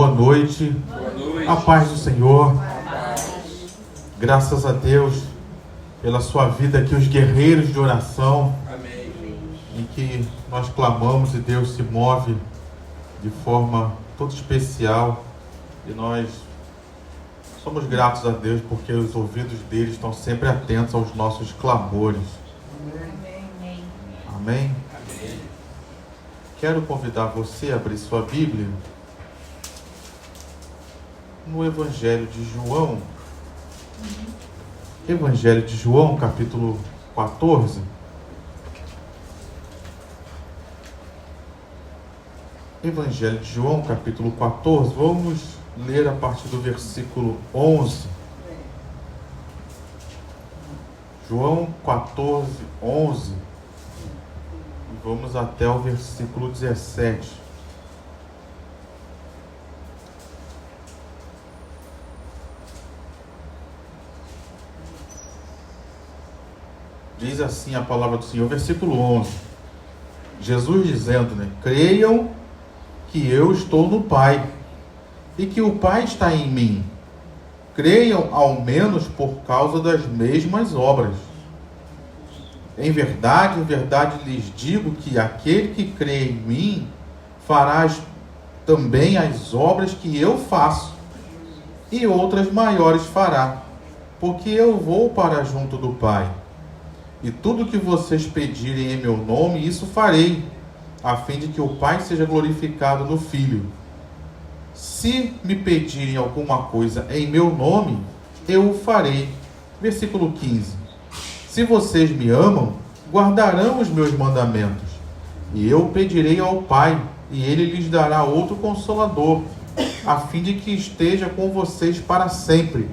Boa noite. Boa noite. A paz do Senhor. Graças a Deus pela sua vida aqui, os guerreiros de oração. Amém. Em que nós clamamos e Deus se move de forma toda especial. E nós somos gratos a Deus porque os ouvidos dele estão sempre atentos aos nossos clamores. Amém. Amém? Quero convidar você a abrir sua Bíblia no Evangelho de João. Evangelho de João, capítulo 14. Evangelho de João, capítulo 14. Vamos ler a partir do versículo 11. João 14, 11. E vamos até o versículo 17. Diz assim a palavra do Senhor, versículo 11. Jesus dizendo, creiam que eu estou no Pai e que o Pai está em mim. Creiam ao menos por causa das mesmas obras. Em verdade lhes digo que aquele que crê em mim fará também as obras que eu faço, e outras maiores fará, porque eu vou para junto do Pai. E tudo que vocês pedirem em meu nome, isso farei, a fim de que o Pai seja glorificado no Filho. Se me pedirem alguma coisa em meu nome, eu o farei. Versículo 15. Se vocês me amam, guardarão os meus mandamentos. E eu pedirei ao Pai, e ele lhes dará outro Consolador, a fim de que esteja com vocês para sempre.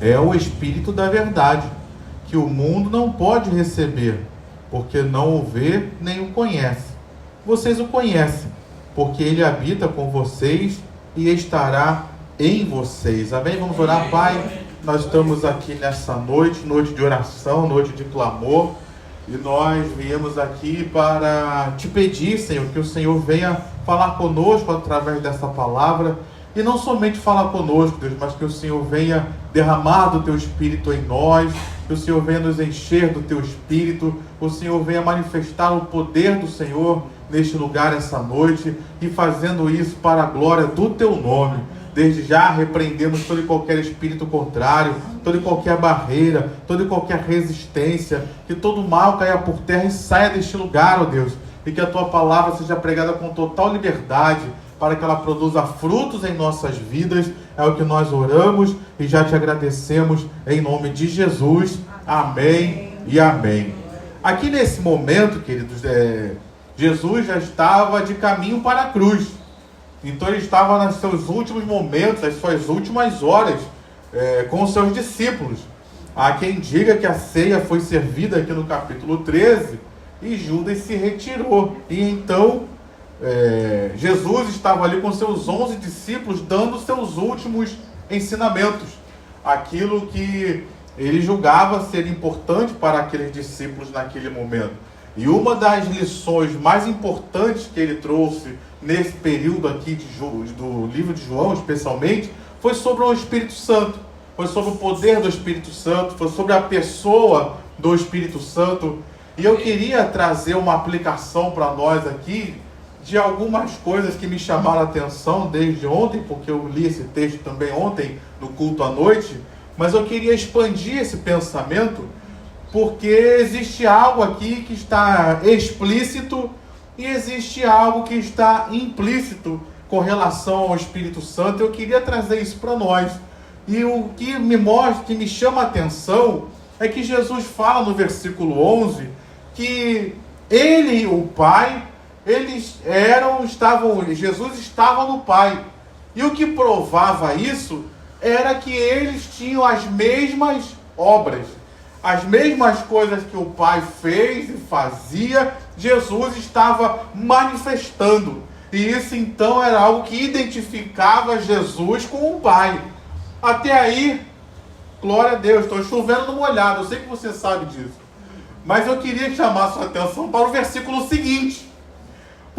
É o Espírito da verdade, que o mundo não pode receber, porque não o vê nem o conhece. Vocês o conhecem, porque ele habita com vocês e estará em vocês. Amém? Vamos orar, Pai. Nós estamos aqui nessa noite, noite de oração, noite de clamor, e nós viemos aqui para te pedir, Senhor, que o Senhor venha falar conosco através dessa palavra, e não somente falar conosco, Deus, mas que o Senhor venha derramar do Teu Espírito em nós, que o Senhor venha nos encher do Teu Espírito, o Senhor venha manifestar o poder do Senhor neste lugar essa noite, e fazendo isso para a glória do Teu nome. Desde já repreendemos todo e qualquer espírito contrário, toda e qualquer barreira, toda e qualquer resistência, que todo mal caia por terra e saia deste lugar, ó Deus, e que a Tua palavra seja pregada com total liberdade, para que ela produza frutos em nossas vidas. É o que nós oramos e já te agradecemos em nome de Jesus. Amém e amém. Aqui nesse momento, queridos, Jesus já estava de caminho para a cruz. Então ele estava nos seus últimos momentos, nas suas últimas horas, com os seus discípulos. Há quem diga que a ceia foi servida aqui no capítulo 13 e Judas se retirou. E então Jesus estava ali com seus 11 discípulos dando seus últimos ensinamentos. Aquilo que ele julgava ser importante para aqueles discípulos naquele momento. E uma das lições mais importantes que ele trouxe nesse período aqui do livro de João, especialmente, foi sobre o Espírito Santo. Foi sobre o poder do Espírito Santo, foi sobre a pessoa do Espírito Santo. E eu queria trazer uma aplicação para nós aqui de algumas coisas que me chamaram a atenção desde ontem, porque eu li esse texto também ontem no culto à noite, mas eu queria expandir esse pensamento, porque existe algo aqui que está explícito e existe algo que está implícito com relação ao Espírito Santo. Eu queria trazer isso para nós. E o que me mostra, que me chama a atenção, é que Jesus fala no versículo 11 que ele e o Pai, Jesus estava no Pai. E o que provava isso era que eles tinham as mesmas obras. As mesmas coisas que o Pai fez e fazia, Jesus estava manifestando. E isso então era algo que identificava Jesus com o Pai. Até aí, glória a Deus, estou chovendo no molhado, eu sei que você sabe disso. Mas eu queria chamar a sua atenção para o versículo seguinte.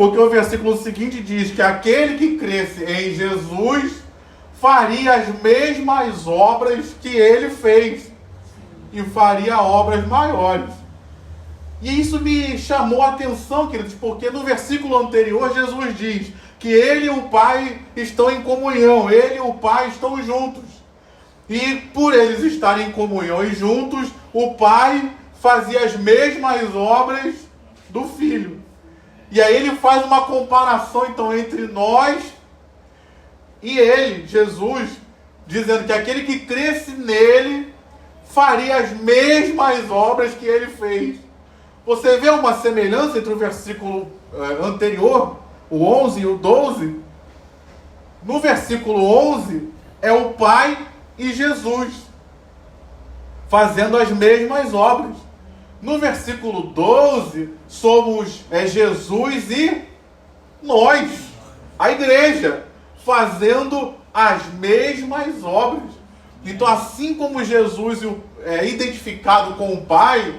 Porque o versículo seguinte diz que aquele que cresce em Jesus faria as mesmas obras que ele fez. E faria obras maiores. E isso me chamou a atenção, queridos, porque no versículo anterior Jesus diz que ele e o Pai estão em comunhão, ele e o Pai estão juntos. E por eles estarem em comunhão e juntos, o Pai fazia as mesmas obras do Filho. E aí ele faz uma comparação então entre nós e ele, Jesus, dizendo que aquele que cresce nele faria as mesmas obras que ele fez. Você vê uma semelhança entre o versículo anterior, o 11 e o 12? No versículo 11 é o Pai e Jesus fazendo as mesmas obras. No versículo 12 somos Jesus e nós, a igreja, fazendo as mesmas obras. Então, assim como Jesus é identificado com o Pai,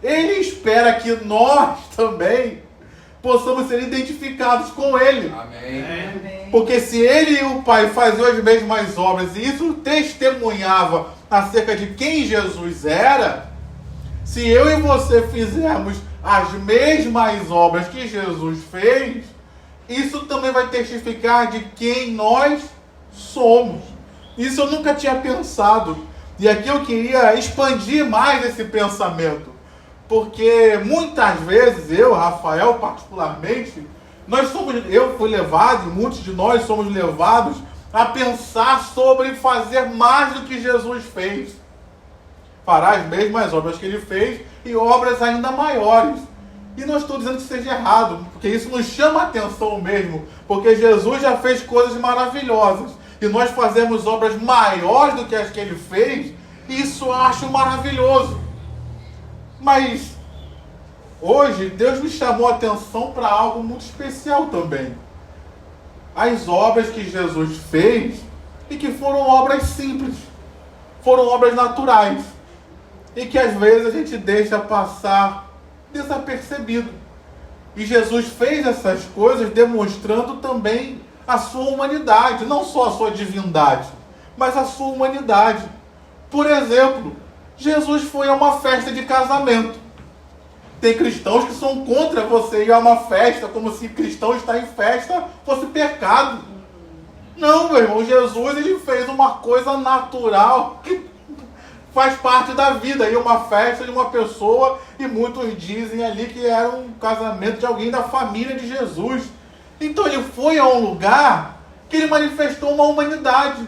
ele espera que nós também possamos ser identificados com ele. Amém. Porque se ele e o Pai faziam as mesmas obras, e isso testemunhava acerca de quem Jesus era, se eu e você fizermos as mesmas obras que Jesus fez, isso também vai testificar de quem nós somos. Isso eu nunca tinha pensado. E aqui eu queria expandir mais esse pensamento. Porque muitas vezes, eu, Rafael, particularmente, eu fui levado, e muitos de nós somos levados a pensar sobre fazer mais do que Jesus fez. Fará as mesmas obras que ele fez e obras ainda maiores. E não estou dizendo que seja errado, porque isso nos chama a atenção mesmo, porque Jesus já fez coisas maravilhosas. E nós fazemos obras maiores do que as que ele fez, isso eu acho maravilhoso. Mas hoje Deus me chamou a atenção para algo muito especial também. As obras que Jesus fez e que foram obras simples, foram obras naturais e que às vezes a gente deixa passar desapercebido. E Jesus fez essas coisas demonstrando também a sua humanidade, não só a sua divindade, mas a sua humanidade. Por exemplo, Jesus foi a uma festa de casamento. Tem cristãos que são contra você ir a uma festa, como se cristão estar em festa fosse pecado. Não, meu irmão, Jesus ele fez uma coisa natural que faz parte da vida. Ir a uma festa de uma pessoa, e muitos dizem ali que era um casamento de alguém da família de Jesus. Então ele foi a um lugar que ele manifestou uma humanidade.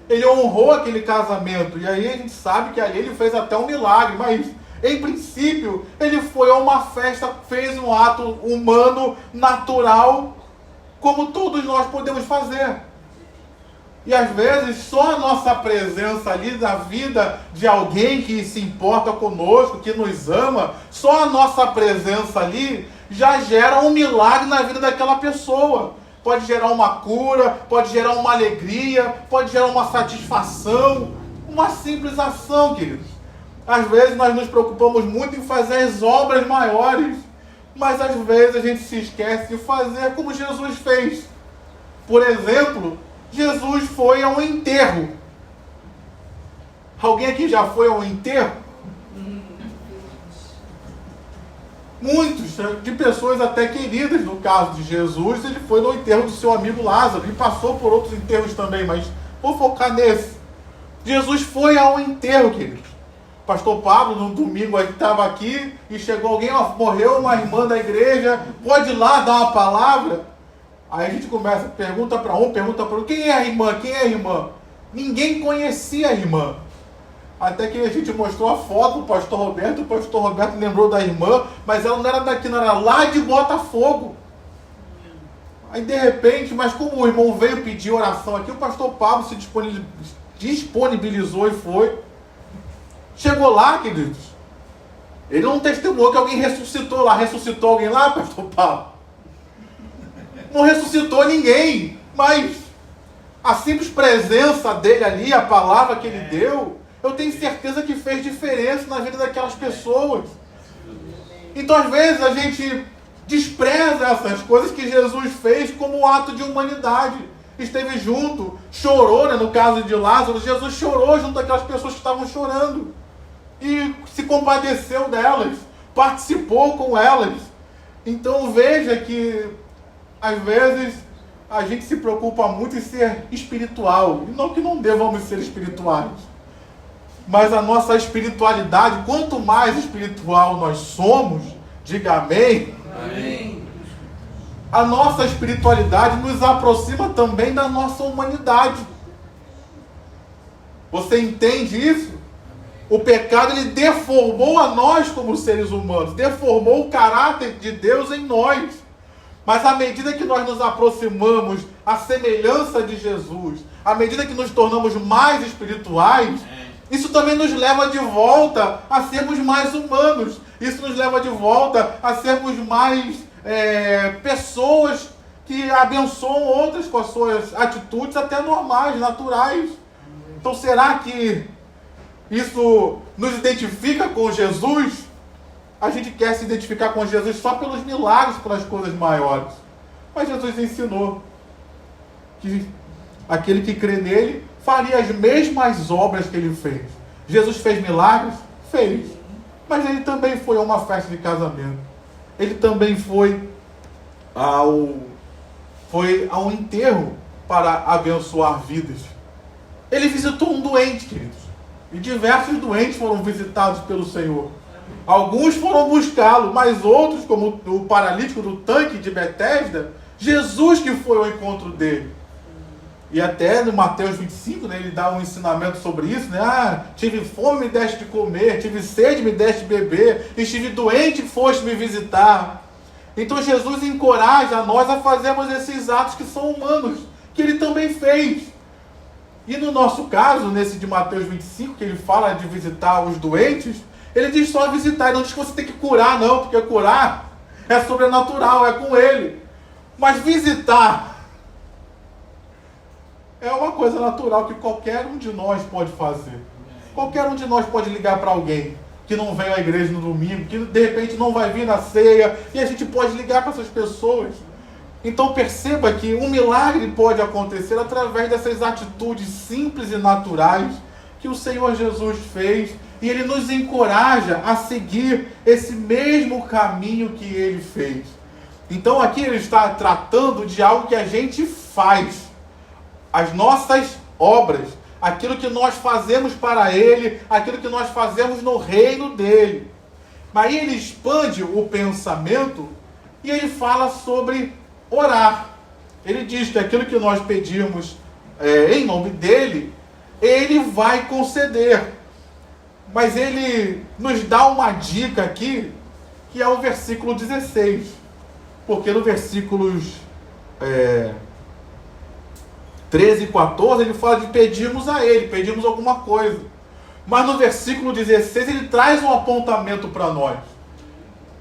Ele honrou aquele casamento. E aí a gente sabe que ali ele fez até um milagre. Mas, em princípio, ele foi a uma festa, fez um ato humano, natural, como todos nós podemos fazer. E às vezes só a nossa presença ali na vida de alguém que se importa conosco, que nos ama, só a nossa presença ali já gera um milagre na vida daquela pessoa. Pode gerar uma cura, pode gerar uma alegria, pode gerar uma satisfação, uma simples ação, queridos. Às vezes nós nos preocupamos muito em fazer as obras maiores, mas às vezes a gente se esquece de fazer como Jesus fez. Por exemplo, Jesus foi a um enterro. Alguém aqui já foi a um enterro? Muitos, de pessoas até queridas. No caso de Jesus, ele foi no enterro do seu amigo Lázaro. Ele passou por outros enterros também, mas vou focar nesse. Jesus foi a um enterro, queridos. Pastor Pablo, no domingo, estava aqui e chegou alguém, morreu uma irmã da igreja, pode ir lá dar uma palavra? Aí a gente começa, pergunta para um, pergunta para outro, quem é a irmã? Quem é a irmã? Ninguém conhecia a irmã. Até que a gente mostrou a foto do pastor Roberto, o pastor Roberto lembrou da irmã, mas ela não era daqui, não era lá de Botafogo. Aí de repente, mas como o irmão veio pedir oração aqui, o pastor Pablo se disponibilizou e foi. Chegou lá, queridos, ele não testemunhou que alguém ressuscitou lá. Ressuscitou alguém lá, pastor Pablo? Não ressuscitou ninguém, mas a simples presença dele ali, a palavra que ele deu, eu tenho certeza que fez diferença na vida daquelas pessoas. Então, às vezes, a gente despreza essas coisas que Jesus fez como um ato de humanidade. Esteve junto, chorou, né? No caso de Lázaro, Jesus chorou junto àquelas pessoas que estavam chorando. E se compadeceu delas, participou com elas. Então veja que, às vezes, a gente se preocupa muito em ser espiritual. E não que não devamos ser espirituais. Mas a nossa espiritualidade, quanto mais espiritual nós somos, diga amém. Amém. A nossa espiritualidade nos aproxima também da nossa humanidade. Você entende isso? O pecado, ele deformou a nós como seres humanos, deformou o caráter de Deus em nós. Mas à medida que nós nos aproximamos à semelhança de Jesus, à medida que nos tornamos mais espirituais, isso também nos leva de volta a sermos mais humanos. Isso nos leva de volta a sermos mais pessoas que abençoam outras com as suas atitudes até normais, naturais. Então será que isso nos identifica com Jesus? A gente quer se identificar com Jesus só pelos milagres, pelas coisas maiores. Mas Jesus ensinou que aquele que crê nele faria as mesmas obras que ele fez. Jesus fez milagres? Fez. Mas ele também foi a uma festa de casamento. Ele também foi ao enterro para abençoar vidas. Ele visitou um doente, queridos. E diversos doentes foram visitados pelo Senhor. Alguns foram buscá-lo, mas outros, como o paralítico do tanque de Betesda, Jesus que foi ao encontro dele. E até no Mateus 25, né, ele dá um ensinamento sobre isso, né? Tive fome, me deste de comer, tive sede, me deste de beber, estive doente, foste me visitar. Então Jesus encoraja a nós a fazermos esses atos que são humanos, que ele também fez. E no nosso caso, nesse de Mateus 25, que ele fala de visitar os doentes, ele diz só visitar, ele não diz que você tem que curar não, porque curar é sobrenatural, é com ele. Mas visitar é uma coisa natural que qualquer um de nós pode fazer. Qualquer um de nós pode ligar para alguém que não veio à igreja no domingo, que de repente não vai vir na ceia, e a gente pode ligar para essas pessoas. Então perceba que um milagre pode acontecer através dessas atitudes simples e naturais que o Senhor Jesus fez, e Ele nos encoraja a seguir esse mesmo caminho que Ele fez. Então aqui Ele está tratando de algo que a gente faz, as nossas obras, aquilo que nós fazemos para Ele, aquilo que nós fazemos no reino dEle. Mas aí Ele expande o pensamento e Ele fala sobre orar. Ele diz que aquilo que nós pedimos em nome dEle, Ele vai conceder. Mas Ele nos dá uma dica aqui, que é o versículo 16. Porque no versículos 13 e 14, ele fala de pedirmos a Ele, pedimos alguma coisa. Mas no versículo 16, ele traz um apontamento para nós.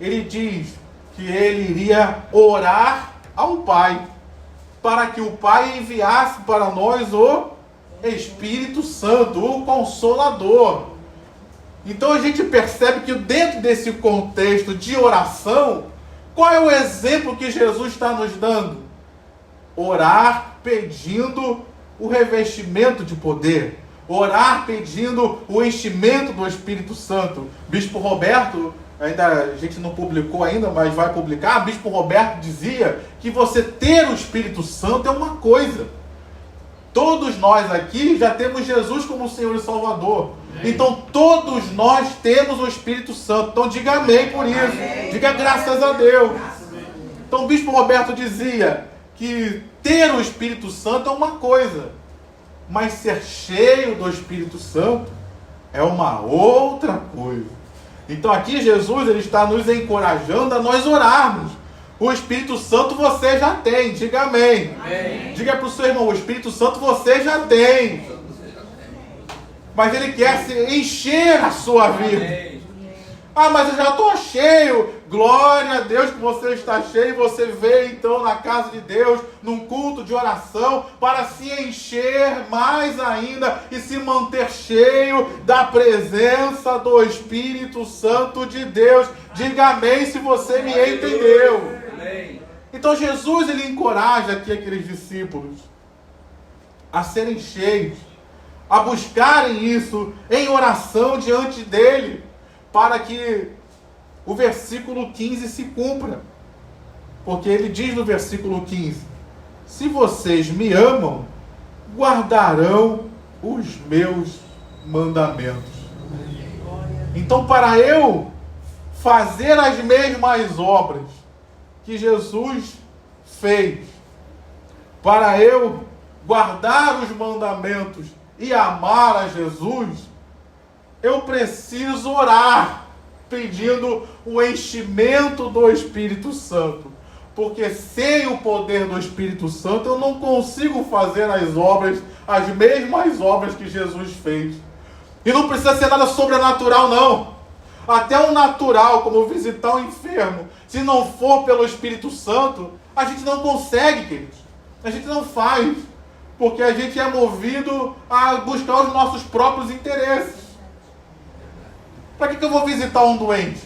Ele diz que ele iria orar ao Pai, para que o Pai enviasse para nós o Espírito Santo, o Consolador. Então a gente percebe que dentro desse contexto de oração, qual é o exemplo que Jesus está nos dando? Orar pedindo o revestimento de poder. Orar pedindo o enchimento do Espírito Santo. Bispo Roberto, a gente não publicou ainda, mas vai publicar. Bispo Roberto dizia que você ter o Espírito Santo é uma coisa. Todos nós aqui já temos Jesus como Senhor e Salvador. Então todos nós temos o Espírito Santo. Então diga amém por isso. Amém. Diga graças a Deus. Então o Bispo Roberto dizia que ter o Espírito Santo é uma coisa, mas ser cheio do Espírito Santo é uma outra coisa. Então aqui Jesus ele está nos encorajando a nós orarmos. O Espírito Santo você já tem, diga amém. Amém. Diga para o seu irmão, o Espírito Santo você já tem. Mas Ele quer se encher a sua vida. Amém. Ah, mas eu já estou cheio. Glória a Deus que você está cheio. Você veio então na casa de Deus, num culto de oração, para se encher mais ainda e se manter cheio da presença do Espírito Santo de Deus. Diga amém se você me entendeu. Então Jesus, ele encoraja aqui aqueles discípulos a serem cheios, a buscarem isso em oração diante dele, para que o versículo 15 se cumpra. Porque ele diz no versículo 15: se vocês me amam, guardarão os meus mandamentos. Então, para eu fazer as mesmas obras que Jesus fez, para eu guardar os mandamentos e amar a Jesus, eu preciso orar, pedindo o enchimento do Espírito Santo. Porque sem o poder do Espírito Santo, eu não consigo fazer as obras, as mesmas obras que Jesus fez. E não precisa ser nada sobrenatural, não. Até o natural, como visitar um enfermo, se não for pelo Espírito Santo, a gente não consegue, queridos. A gente não faz. Porque a gente é movido a buscar os nossos próprios interesses. Para que eu vou visitar um doente?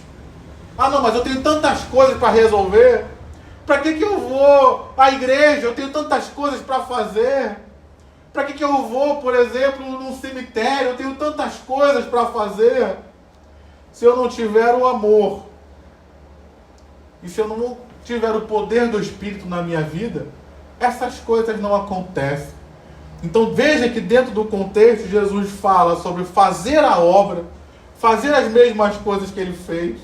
Ah, não, mas eu tenho tantas coisas para resolver. Para que eu vou à igreja? Eu tenho tantas coisas para fazer. Para que eu vou, por exemplo, num cemitério? Eu tenho tantas coisas para fazer. Se eu não tiver o amor, e se eu não tiver o poder do Espírito na minha vida, essas coisas não acontecem. Então veja que dentro do contexto, Jesus fala sobre fazer a obra, fazer as mesmas coisas que ele fez.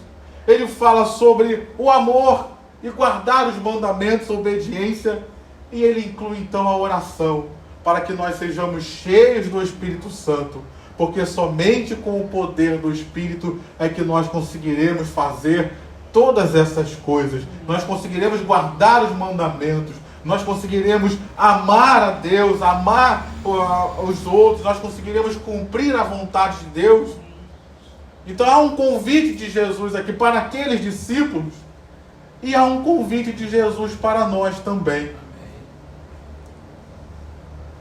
Ele fala sobre o amor e guardar os mandamentos, a obediência, e ele inclui então a oração, para que nós sejamos cheios do Espírito Santo, porque somente com o poder do Espírito é que nós conseguiremos fazer todas essas coisas. Nós conseguiremos guardar os mandamentos, nós conseguiremos amar a Deus, amar os outros, nós conseguiremos cumprir a vontade de Deus. Então há um convite de Jesus aqui para aqueles discípulos, e há um convite de Jesus para nós também.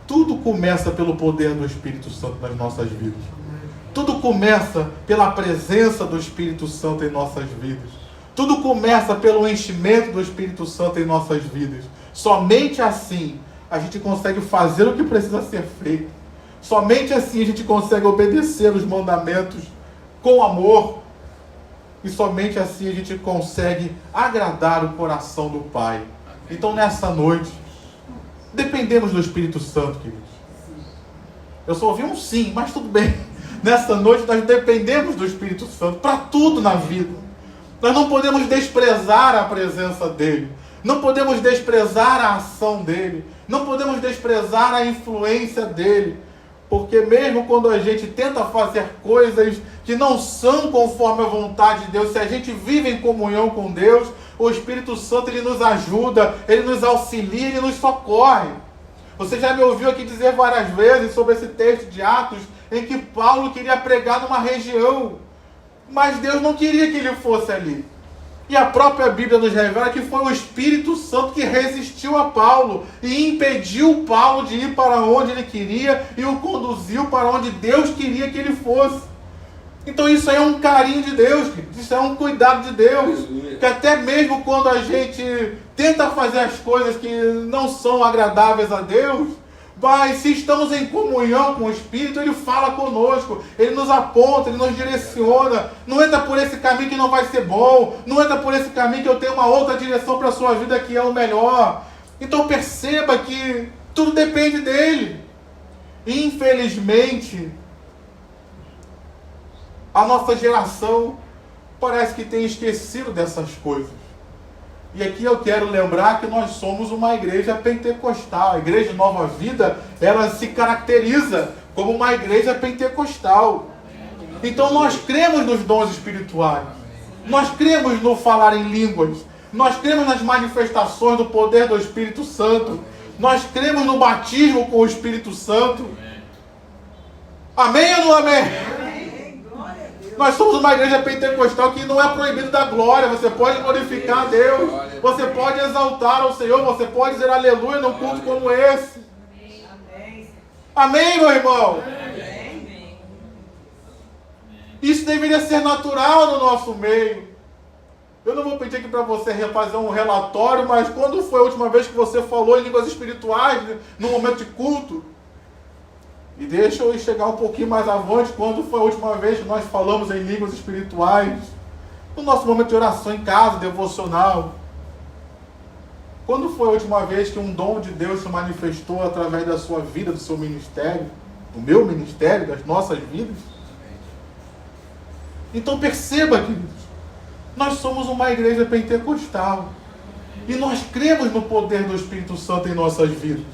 Tudo começa pelo poder do Espírito Santo nas nossas vidas. Tudo começa pela presença do Espírito Santo em nossas vidas. Tudo começa pelo enchimento do Espírito Santo em nossas vidas. Somente assim a gente consegue fazer o que precisa ser feito. Somente assim a gente consegue obedecer os mandamentos com amor. E somente assim a gente consegue agradar o coração do Pai. Então nessa noite, dependemos do Espírito Santo, queridos. Eu só ouvi um sim, mas tudo bem. Nessa noite nós dependemos do Espírito Santo para tudo na vida. Nós não podemos desprezar a presença dele. Não podemos desprezar a ação dele. Não podemos desprezar a influência dele. Porque mesmo quando a gente tenta fazer coisas que não são conforme a vontade de Deus, se a gente vive em comunhão com Deus, o Espírito Santo ele nos ajuda, ele nos auxilia, ele nos socorre. Você já me ouviu aqui dizer várias vezes sobre esse texto de Atos, em que Paulo queria pregar numa região, mas Deus não queria que ele fosse ali. E a própria Bíblia nos revela que foi o Espírito Santo que resistiu a Paulo e impediu Paulo de ir para onde ele queria e o conduziu para onde Deus queria que ele fosse. Então isso aí é um carinho de Deus, isso é um cuidado de Deus. Que até mesmo quando a gente tenta fazer as coisas que não são agradáveis a Deus, mas se estamos em comunhão com o Espírito, ele fala conosco, ele nos aponta, ele nos direciona. Não entra por esse caminho que não vai ser bom, não entra por esse caminho que eu tenho uma outra direção para a sua vida que é o melhor. Então perceba que tudo depende dele. Infelizmente, a nossa geração parece que tem esquecido dessas coisas. E aqui eu quero lembrar que nós somos uma igreja pentecostal. A igreja Nova Vida, ela se caracteriza como uma igreja pentecostal. Então nós cremos nos dons espirituais. Nós cremos no falar em línguas. Nós cremos nas manifestações do poder do Espírito Santo. Nós cremos no batismo com o Espírito Santo. Amém ou não amém? Nós somos uma igreja pentecostal que não é proibido da glória. Você pode glorificar a Deus. Você pode exaltar ao Senhor. Você pode dizer aleluia num culto como esse. Amém, meu irmão? Isso deveria ser natural no nosso meio. Eu não vou pedir aqui para você fazer um relatório, mas quando foi a última vez que você falou em línguas espirituais, no momento de culto? E deixa eu chegar um pouquinho mais avante, quando foi a última vez que nós falamos em línguas espirituais? No nosso momento de oração em casa, devocional. Quando foi a última vez que um dom de Deus se manifestou através da sua vida, do seu ministério, do meu ministério, das nossas vidas? Então perceba, queridos, nós somos uma igreja pentecostal e nós cremos no poder do Espírito Santo em nossas vidas.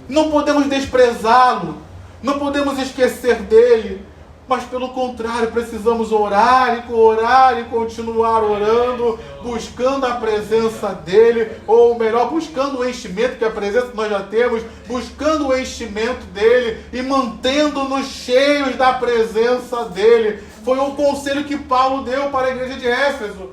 Não podemos desprezá-lo, não podemos esquecer dele, mas pelo contrário, precisamos orar e continuar orando, buscando a presença dele, ou melhor, buscando o enchimento, que a presença nós já temos, buscando o enchimento dele e mantendo-nos cheios da presença dele. Foi o conselho que Paulo deu para a igreja de Éfeso.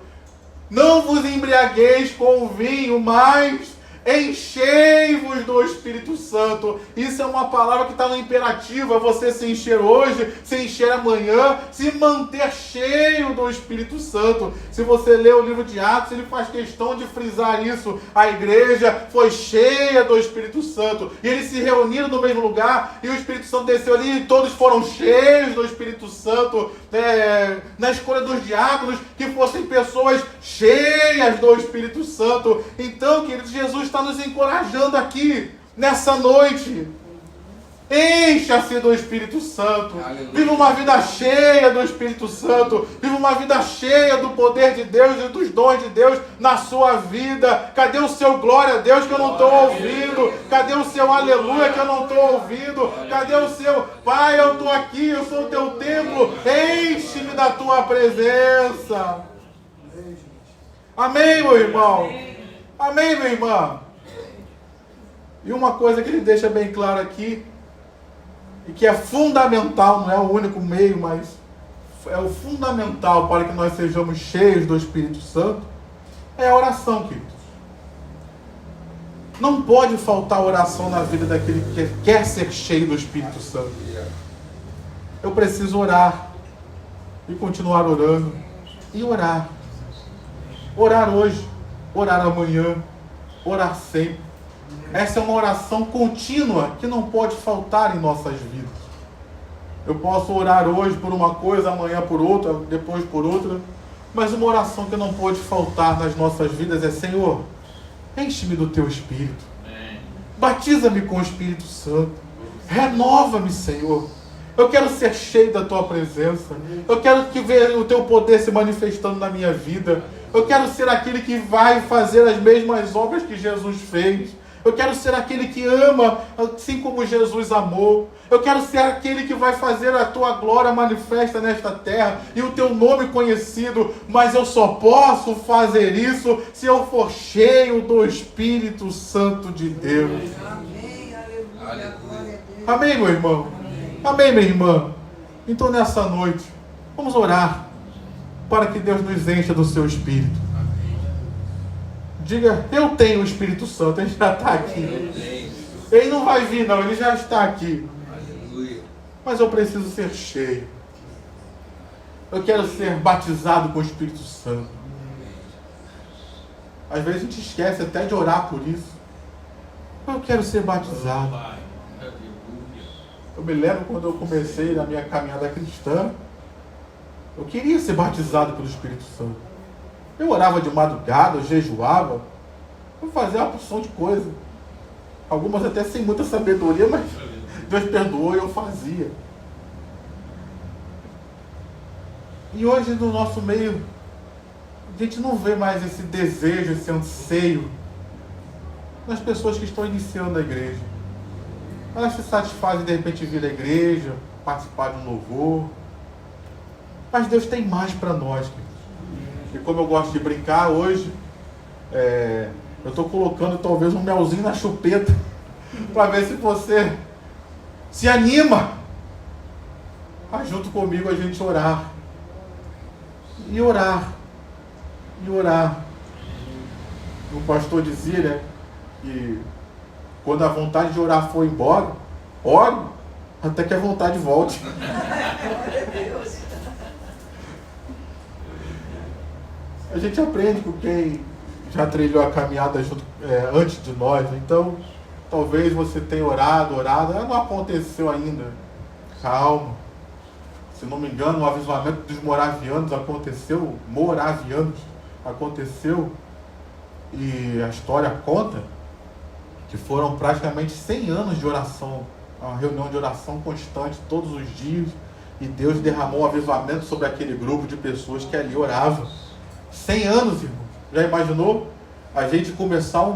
Não vos embriagueis com o vinho, mas enchei-vos do Espírito Santo. Isso é uma palavra que está no imperativo. É você se encher hoje, se encher amanhã, se manter cheio do Espírito Santo. Se você ler o livro de Atos, ele faz questão de frisar isso. A igreja foi cheia do Espírito Santo. E eles se reuniram no mesmo lugar, e o Espírito Santo desceu ali, e todos foram cheios do Espírito Santo. Na escolha dos diáconos, que fossem pessoas cheias do Espírito Santo. Então, queridos, Jesus está nos encorajando aqui, nessa noite. Encha-se do Espírito Santo. Aleluia. Viva uma vida cheia do Espírito Santo. Viva uma vida cheia do poder de Deus e dos dons de Deus na sua vida. Cadê o seu glória a Deus que eu não estou ouvindo? Cadê o seu aleluia que eu não estou ouvindo? Cadê o seu Pai, eu estou aqui, eu sou o teu templo. Enche-me da tua presença. Amém, meu irmão? Amém, minha irmã? E uma coisa que ele deixa bem claro aqui, e que é fundamental, não é o único meio, mas é o fundamental para que nós sejamos cheios do Espírito Santo, é a oração, queridos. Não pode faltar oração na vida daquele que quer ser cheio do Espírito Santo. Eu preciso orar e continuar orando e orar. Orar hoje, orar amanhã, orar sempre. Essa é uma oração contínua que não pode faltar em nossas vidas. Eu posso orar hoje por uma coisa, amanhã por outra, depois por outra, mas uma oração que não pode faltar nas nossas vidas é: Senhor, enche-me do teu Espírito, batiza-me com o Espírito Santo, renova-me, Senhor. Eu quero ser cheio da tua presença, eu quero ver o teu poder se manifestando na minha vida, eu quero ser aquele que vai fazer as mesmas obras que Jesus fez. Eu quero ser aquele que ama, assim como Jesus amou. Eu quero ser aquele que vai fazer a tua glória manifesta nesta terra e o teu nome conhecido. Mas eu só posso fazer isso se eu for cheio do Espírito Santo de Deus. Amém, aleluia. Amém, meu irmão? Amém, minha irmã? Então, nessa noite, vamos orar para que Deus nos encha do seu Espírito. Diga: eu tenho o Espírito Santo, ele já está aqui. Ele não vai vir não, ele já está aqui. Mas eu preciso ser cheio. Eu quero ser batizado com o Espírito Santo. Às vezes a gente esquece até de orar por isso. Eu quero ser batizado. Eu me lembro quando eu comecei na minha caminhada cristã, eu queria ser batizado pelo Espírito Santo. Eu orava de madrugada, eu jejuava, eu fazia uma porção de coisa. Algumas até sem muita sabedoria, mas Deus perdoou e eu fazia. E hoje no nosso meio, a gente não vê mais esse desejo, esse anseio nas pessoas que estão iniciando a igreja. Elas se satisfazem de repente vir à igreja, participar de um louvor. Mas Deus tem mais para nós, queridos. E como eu gosto de brincar hoje, eu estou colocando talvez um melzinho na chupeta para ver se você se anima a junto comigo a gente orar. E orar. E orar. O pastor dizia, né, que quando a vontade de orar for embora, ore até que a vontade volte. A gente aprende com quem já trilhou a caminhada antes de nós. Então, talvez você tenha orado, não aconteceu ainda. Calma. Se não me engano, o avivamento dos moravianos aconteceu. E a história conta que foram praticamente 100 anos de oração. Uma reunião de oração constante todos os dias. E Deus derramou um avivamento sobre aquele grupo de pessoas que ali oravam. 100 anos, irmão. Já imaginou? A gente começar um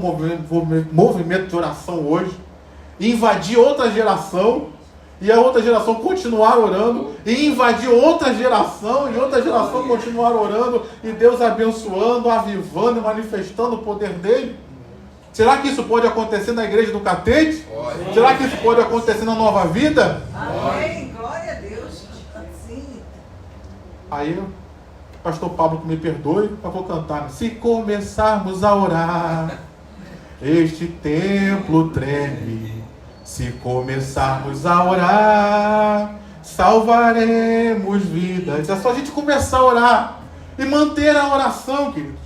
movimento de oração hoje, invadir outra geração, e a outra geração continuar orando, e invadir outra geração, e outra geração continuar orando, e Deus abençoando, avivando e manifestando o poder dele. Será que isso pode acontecer na igreja do Catete? Pode. Será que isso pode acontecer na Nova Vida? Amém, glória a Deus. Sim. Aí, pastor Pablo, que me perdoe, eu vou cantar. Se começarmos a orar, este templo treme. Se começarmos a orar, salvaremos vidas. É só a gente começar a orar e manter a oração, queridos.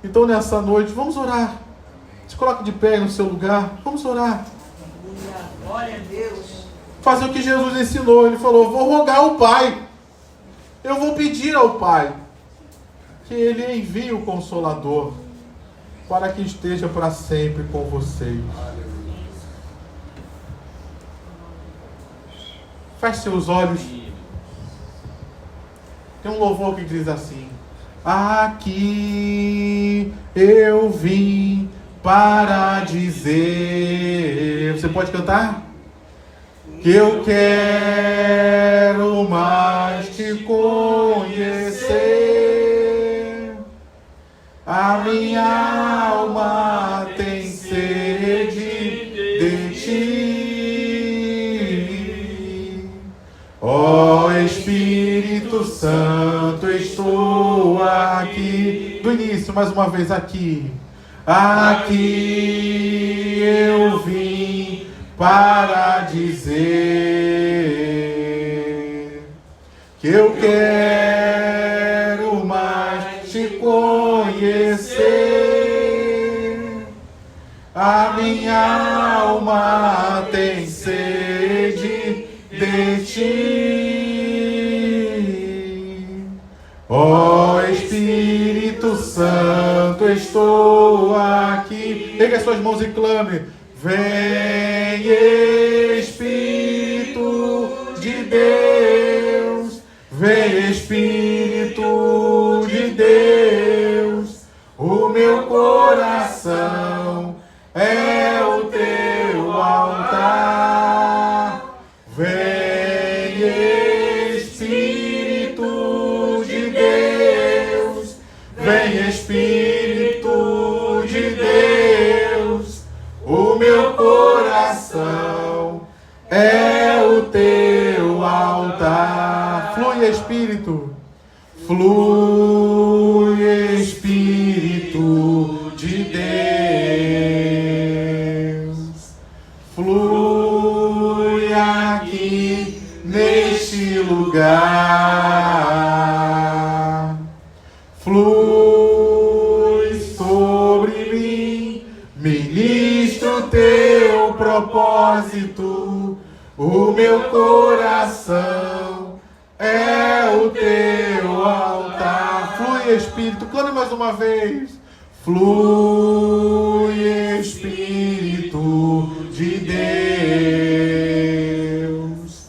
Então, nessa noite, vamos orar. Se coloque de pé no seu lugar. Vamos orar. Glória a Deus. Fazer o que Jesus ensinou. Ele falou, vou rogar ao Pai. Eu vou pedir ao Pai que Ele envie o Consolador para que esteja para sempre com vocês. Feche seus olhos. Tem um louvor que diz assim: aqui eu vim para dizer. Você pode cantar? Que eu quero mais te conhecer. A minha alma tem sede de ti. Ó Espírito Santo, estou aqui. Do início, mais uma vez, aqui. Aqui eu vim para dizer que eu quero mais te conhecer. A minha alma tem sede de ti. Ó Espírito Santo, estou aqui. Pegue as suas mãos e clame. Vem, Espírito de Deus. Vem, Espírito de Deus. O meu coração é o teu altar. Vem, Espírito de Deus. Vem, Espírito de Deus. O meu coração é o teu altar. Flui, Espírito. Flui, Espírito de Deus. Flui aqui neste lugar. Flui sobre mim. Ministra o teu propósito. O meu coração é o teu altar. Flui, Espírito. Clame mais uma vez. Flui, Espírito de Deus.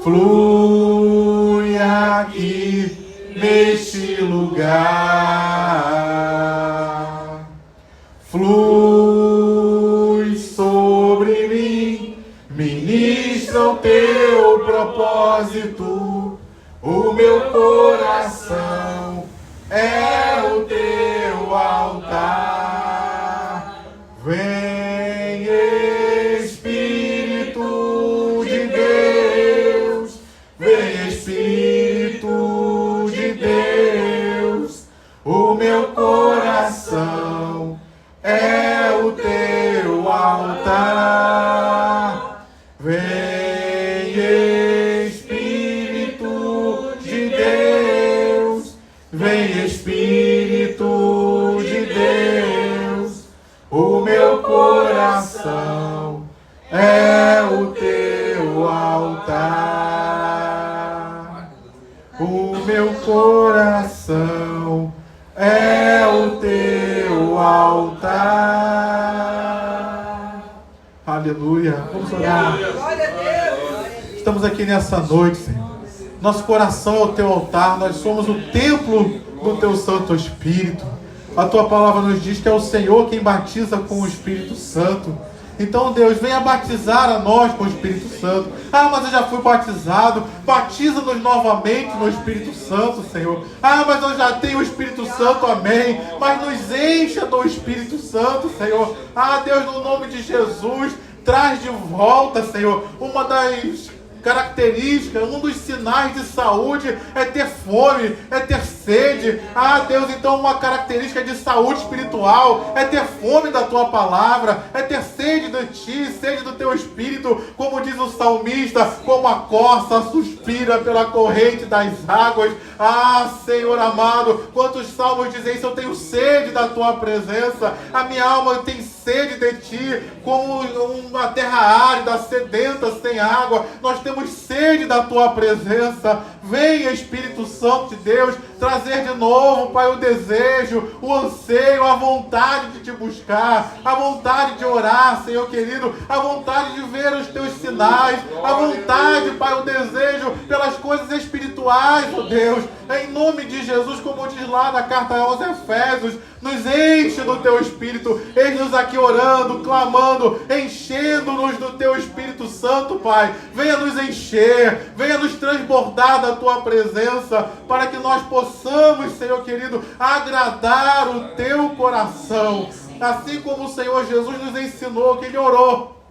Flui aqui neste lugar. Flui sobre mim. Ministra o teu propósito. O meu coração é o teu altar. Vem, Espírito de Deus. Vem, Espírito de Deus. O meu coração é o teu altar. Vem, Espírito de Deus. O meu coração é o teu altar. O meu coração é o teu altar. Aleluia. Vamos orar. Glória a Deus. Estamos aqui nessa noite, Senhor. Nosso coração é o teu altar. Nós somos o templo do teu Santo Espírito. A tua palavra nos diz que é o Senhor quem batiza com o Espírito Santo. Então, Deus, venha batizar a nós com o Espírito Santo. Ah, mas eu já fui batizado. Batiza-nos novamente no Espírito Santo, Senhor. Ah, mas eu já tenho o Espírito Santo, amém. Mas nos encha do Espírito Santo, Senhor. Ah, Deus, no nome de Jesus, traz de volta, Senhor, uma das características, um dos sinais de saúde é ter fome, é ter sede. Ah, Deus, então uma característica de saúde espiritual é ter fome da tua palavra, é ter sede de ti, sede do teu Espírito, como diz o salmista, como a corça suspira pela corrente das águas. Ah, Senhor amado, quantos salmos dizem isso? Eu tenho sede da tua presença, a minha alma tem sede de ti, como uma terra árida, sedenta, sem água. Nós temos sede da tua presença. Venha, Espírito Santo de Deus, trazer de novo, Pai, o desejo, o anseio, a vontade de te buscar, a vontade de orar, Senhor querido, a vontade de ver os teus sinais, a vontade, Pai, o desejo pelas coisas espirituais, ó Deus, em nome de Jesus, como diz lá na carta aos Efésios, nos enche do teu Espírito. Eis-nos aqui orando, clamando, enchendo-nos do teu Espírito Santo, Pai. Venha nos encher, venha nos transbordar da tua presença, para que nós possamos, Senhor querido, agradar o teu coração. Assim como o Senhor Jesus nos ensinou, que Ele orou,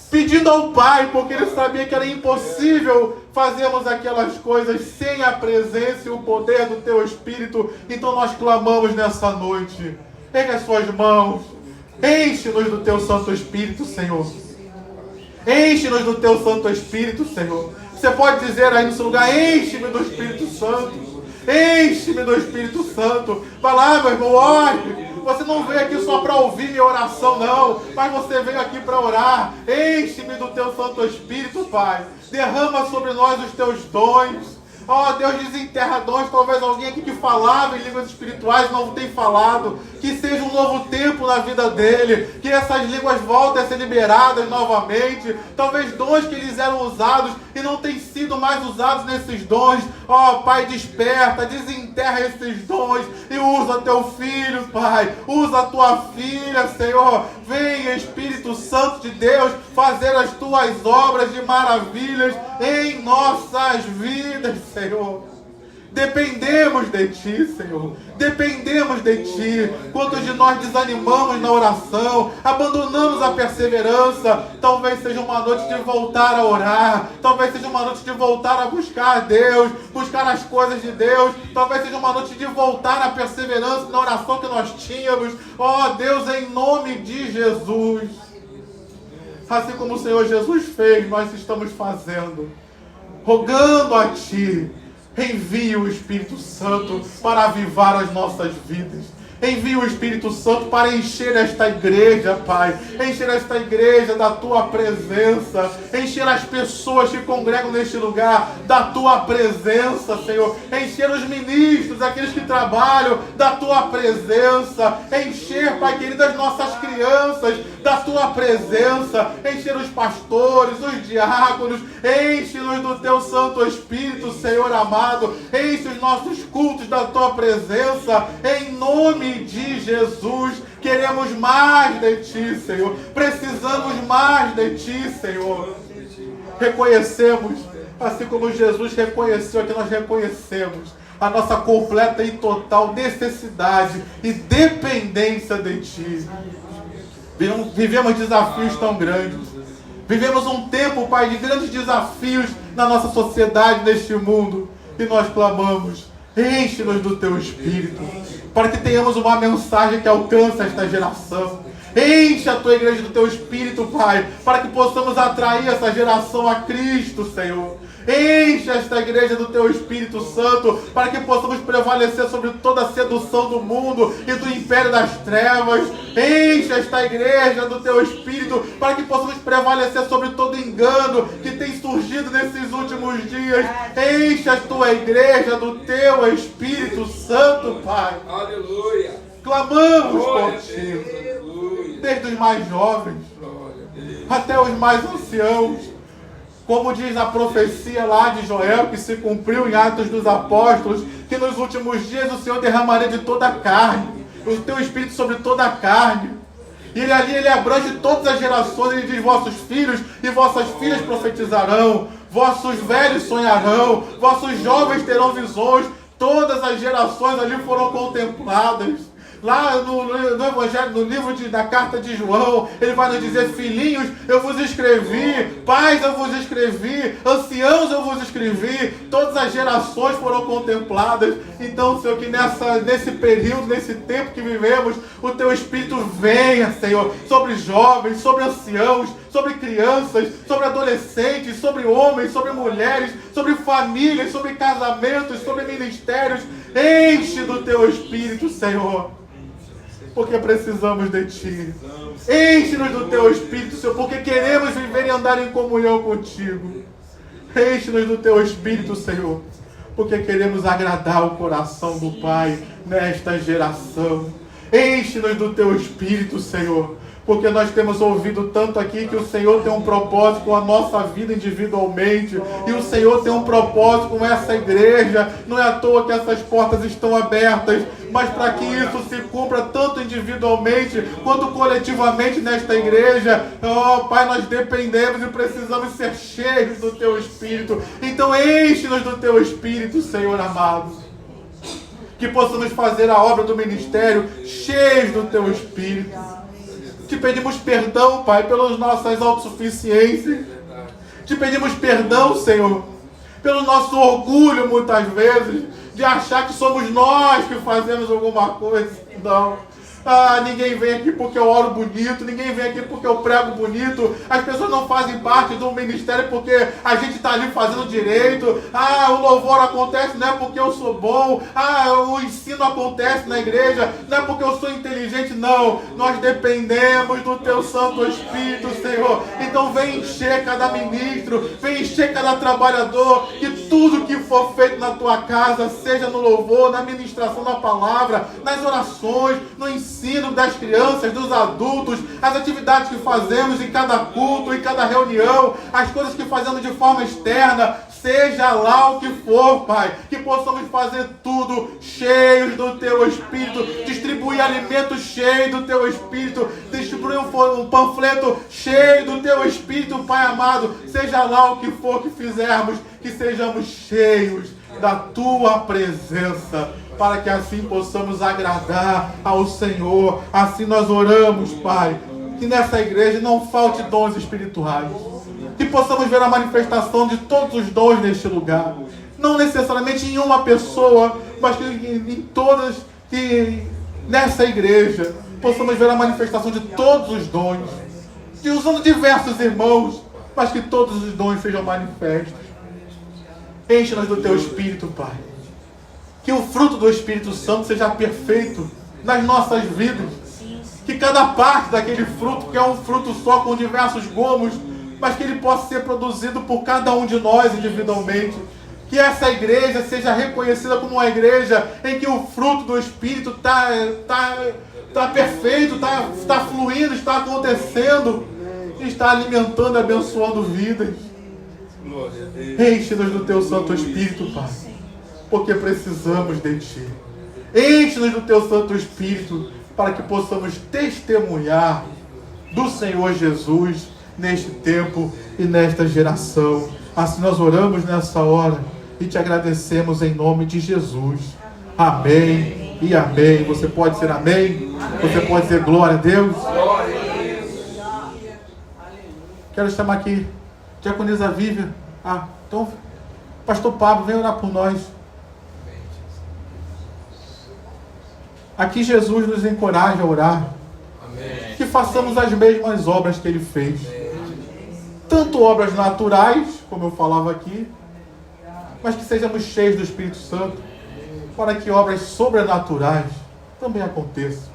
pedindo ao Pai, porque Ele sabia que era impossível fazermos aquelas coisas sem a presença e o poder do teu Espírito. Então nós clamamos nessa noite. Pega as suas mãos, enche-nos do teu Santo Espírito, Senhor. Enche-nos do teu Santo Espírito, Senhor. Você pode dizer aí no seu lugar: enche-me do Espírito Santo. Enche-me do Espírito Santo. Vai lá, meu irmão, ore. Você não veio aqui só para ouvir minha oração, não. Mas você veio aqui para orar. Enche-me do teu Santo Espírito, Pai. Derrama sobre nós os teus dons. Ó Deus, desenterra dons. Talvez alguém aqui que falava em línguas espirituais não tem falado. Que seja um novo tempo na vida dele. Que essas línguas voltem a ser liberadas novamente. Talvez dons que eles eram usados e não têm sido mais usados nesses dons. Ó Pai, desperta, desenterra esses dons e usa teu filho, Pai. Usa a tua filha, Senhor. Venha, Espírito Santo de Deus, fazer as tuas obras de maravilhas em nossas vidas, Senhor. Dependemos de Ti, Senhor. Dependemos de Ti. Quantos de nós desanimamos na oração, abandonamos a perseverança? Talvez seja uma noite de voltar a orar. Talvez seja uma noite de voltar a buscar a Deus, buscar as coisas de Deus. Talvez seja uma noite de voltar à perseverança na oração que nós tínhamos. Ó Deus, em nome de Jesus. Assim como o Senhor Jesus fez, nós estamos fazendo. Rogando a Ti. Envie o Espírito Santo para avivar as nossas vidas. Envie o Espírito Santo para encher esta igreja, Pai. Encher esta igreja da Tua presença. Encher as pessoas que congregam neste lugar da Tua presença, Senhor. Encher os ministros, aqueles que trabalham, da Tua presença. Encher, Pai querido, as nossas crianças da Tua presença. Encher os pastores, os diáconos. Enche-nos do Teu Santo Espírito, Senhor amado. Enche os nossos cultos da Tua presença. Em nome de Jesus, queremos mais de Ti, Senhor. Precisamos mais de Ti, Senhor. Reconhecemos, assim como Jesus reconheceu, que nós reconhecemos a nossa completa e total necessidade e dependência de Ti. Vivemos desafios tão grandes. Vivemos um tempo, Pai, de grandes desafios na nossa sociedade, neste mundo. E nós clamamos: enche-nos do Teu Espírito, para que tenhamos uma mensagem que alcance esta geração. Enche a Tua igreja do Teu Espírito, Pai, para que possamos atrair essa geração a Cristo, Senhor. Enche esta igreja do teu Espírito Santo, para que possamos prevalecer sobre toda a sedução do mundo e do império das trevas. Enche esta igreja do teu Espírito, para que possamos prevalecer sobre todo engano que tem surgido nesses últimos dias. Enche a tua igreja do teu Espírito Santo, Pai. Aleluia. Clamamos por Glória a ti, Deus. Aleluia. desde os mais jovens Glória a Deus. até os mais anciãos. Como diz a profecia lá de Joel, que se cumpriu em Atos dos Apóstolos, que nos últimos dias o Senhor derramaria de toda a carne, o teu Espírito sobre toda a carne. E ele abrange todas as gerações. Ele diz: vossos filhos e vossas filhas profetizarão, vossos velhos sonharão, vossos jovens terão visões. Todas as gerações ali foram contempladas. Lá no Evangelho, no livro da carta de João, ele vai nos dizer: filhinhos, eu vos escrevi, pais, eu vos escrevi, anciãos, eu vos escrevi. Todas as gerações foram contempladas. Então, Senhor, que nesse período, nesse tempo que vivemos, o teu Espírito venha, Senhor, sobre jovens, sobre anciãos, sobre crianças, sobre adolescentes, sobre homens, sobre mulheres, sobre famílias, sobre casamentos, sobre ministérios. Enche do teu Espírito, Senhor, porque precisamos de Ti. Enche-nos do Teu Espírito, Senhor, porque queremos viver e andar em comunhão contigo. Enche-nos do Teu Espírito, Senhor, porque queremos agradar o coração do Pai nesta geração. Enche-nos do Teu Espírito, Senhor, porque nós temos ouvido tanto aqui que o Senhor tem um propósito com a nossa vida individualmente, e o Senhor tem um propósito com essa igreja. Não é à toa que essas portas estão abertas, mas para que isso se cumpra tanto individualmente quanto coletivamente nesta igreja, oh Pai, nós dependemos e precisamos ser cheios do Teu Espírito. Então enche-nos do Teu Espírito, Senhor amado, que possamos fazer a obra do ministério cheios do Teu Espírito. Te pedimos perdão, Pai, pelas nossas autossuficiências. Te pedimos perdão, Senhor, pelo nosso orgulho, muitas vezes, de achar que somos nós que fazemos alguma coisa. Não. Ninguém vem aqui porque eu oro bonito, ninguém vem aqui porque eu prego bonito. As pessoas não fazem parte do ministério porque a gente está ali fazendo direito. O louvor acontece não é porque eu sou bom. O ensino acontece na igreja não é porque eu sou inteligente, não. Nós dependemos do Teu Santo Espírito, Senhor. Então vem encher cada ministro, vem encher cada trabalhador, que tudo que for feito na Tua casa, seja no louvor, na ministração da palavra, nas orações, no ensino das crianças, dos adultos, as atividades que fazemos em cada culto, em cada reunião, as coisas que fazemos de forma externa, seja lá o que for, Pai, que possamos fazer tudo cheios do Teu Espírito, distribuir alimentos cheios do Teu Espírito, distribuir um panfleto cheio do Teu Espírito, Pai amado. Seja lá o que for que fizermos, que sejamos cheios da Tua presença, para que assim possamos agradar ao Senhor. Assim nós oramos, Pai, que nessa igreja não falte dons espirituais, que possamos ver a manifestação de todos os dons neste lugar, não necessariamente em uma pessoa, mas que em todas, que nessa igreja possamos ver a manifestação de todos os dons, e usando diversos irmãos, mas que todos os dons sejam manifestos. Enche-nos do Teu Espírito, Pai. Que o fruto do Espírito Santo seja perfeito nas nossas vidas. Que cada parte daquele fruto, que é um fruto só com diversos gomos, mas que ele possa ser produzido por cada um de nós individualmente. Que essa igreja seja reconhecida como uma igreja em que o fruto do Espírito está perfeito, está fluindo, está acontecendo, está alimentando e abençoando vidas. Enche-nos do Teu Santo Espírito, Pai, porque precisamos de Ti. Enche-nos do Teu Santo Espírito, para que possamos testemunhar do Senhor Jesus neste tempo e nesta geração. Assim nós oramos nessa hora e Te agradecemos em nome de Jesus. Amém e amém. Você pode ser amém? Você pode dizer glória a Deus? Quero chamar aqui Diaconisa Vivian. Então, Pastor Pablo, vem orar por nós. Aqui Jesus nos encoraja a orar. Amém. Que façamos as mesmas obras que Ele fez. Tanto obras naturais, como eu falava aqui, mas que sejamos cheios do Espírito Santo, para que obras sobrenaturais também aconteçam.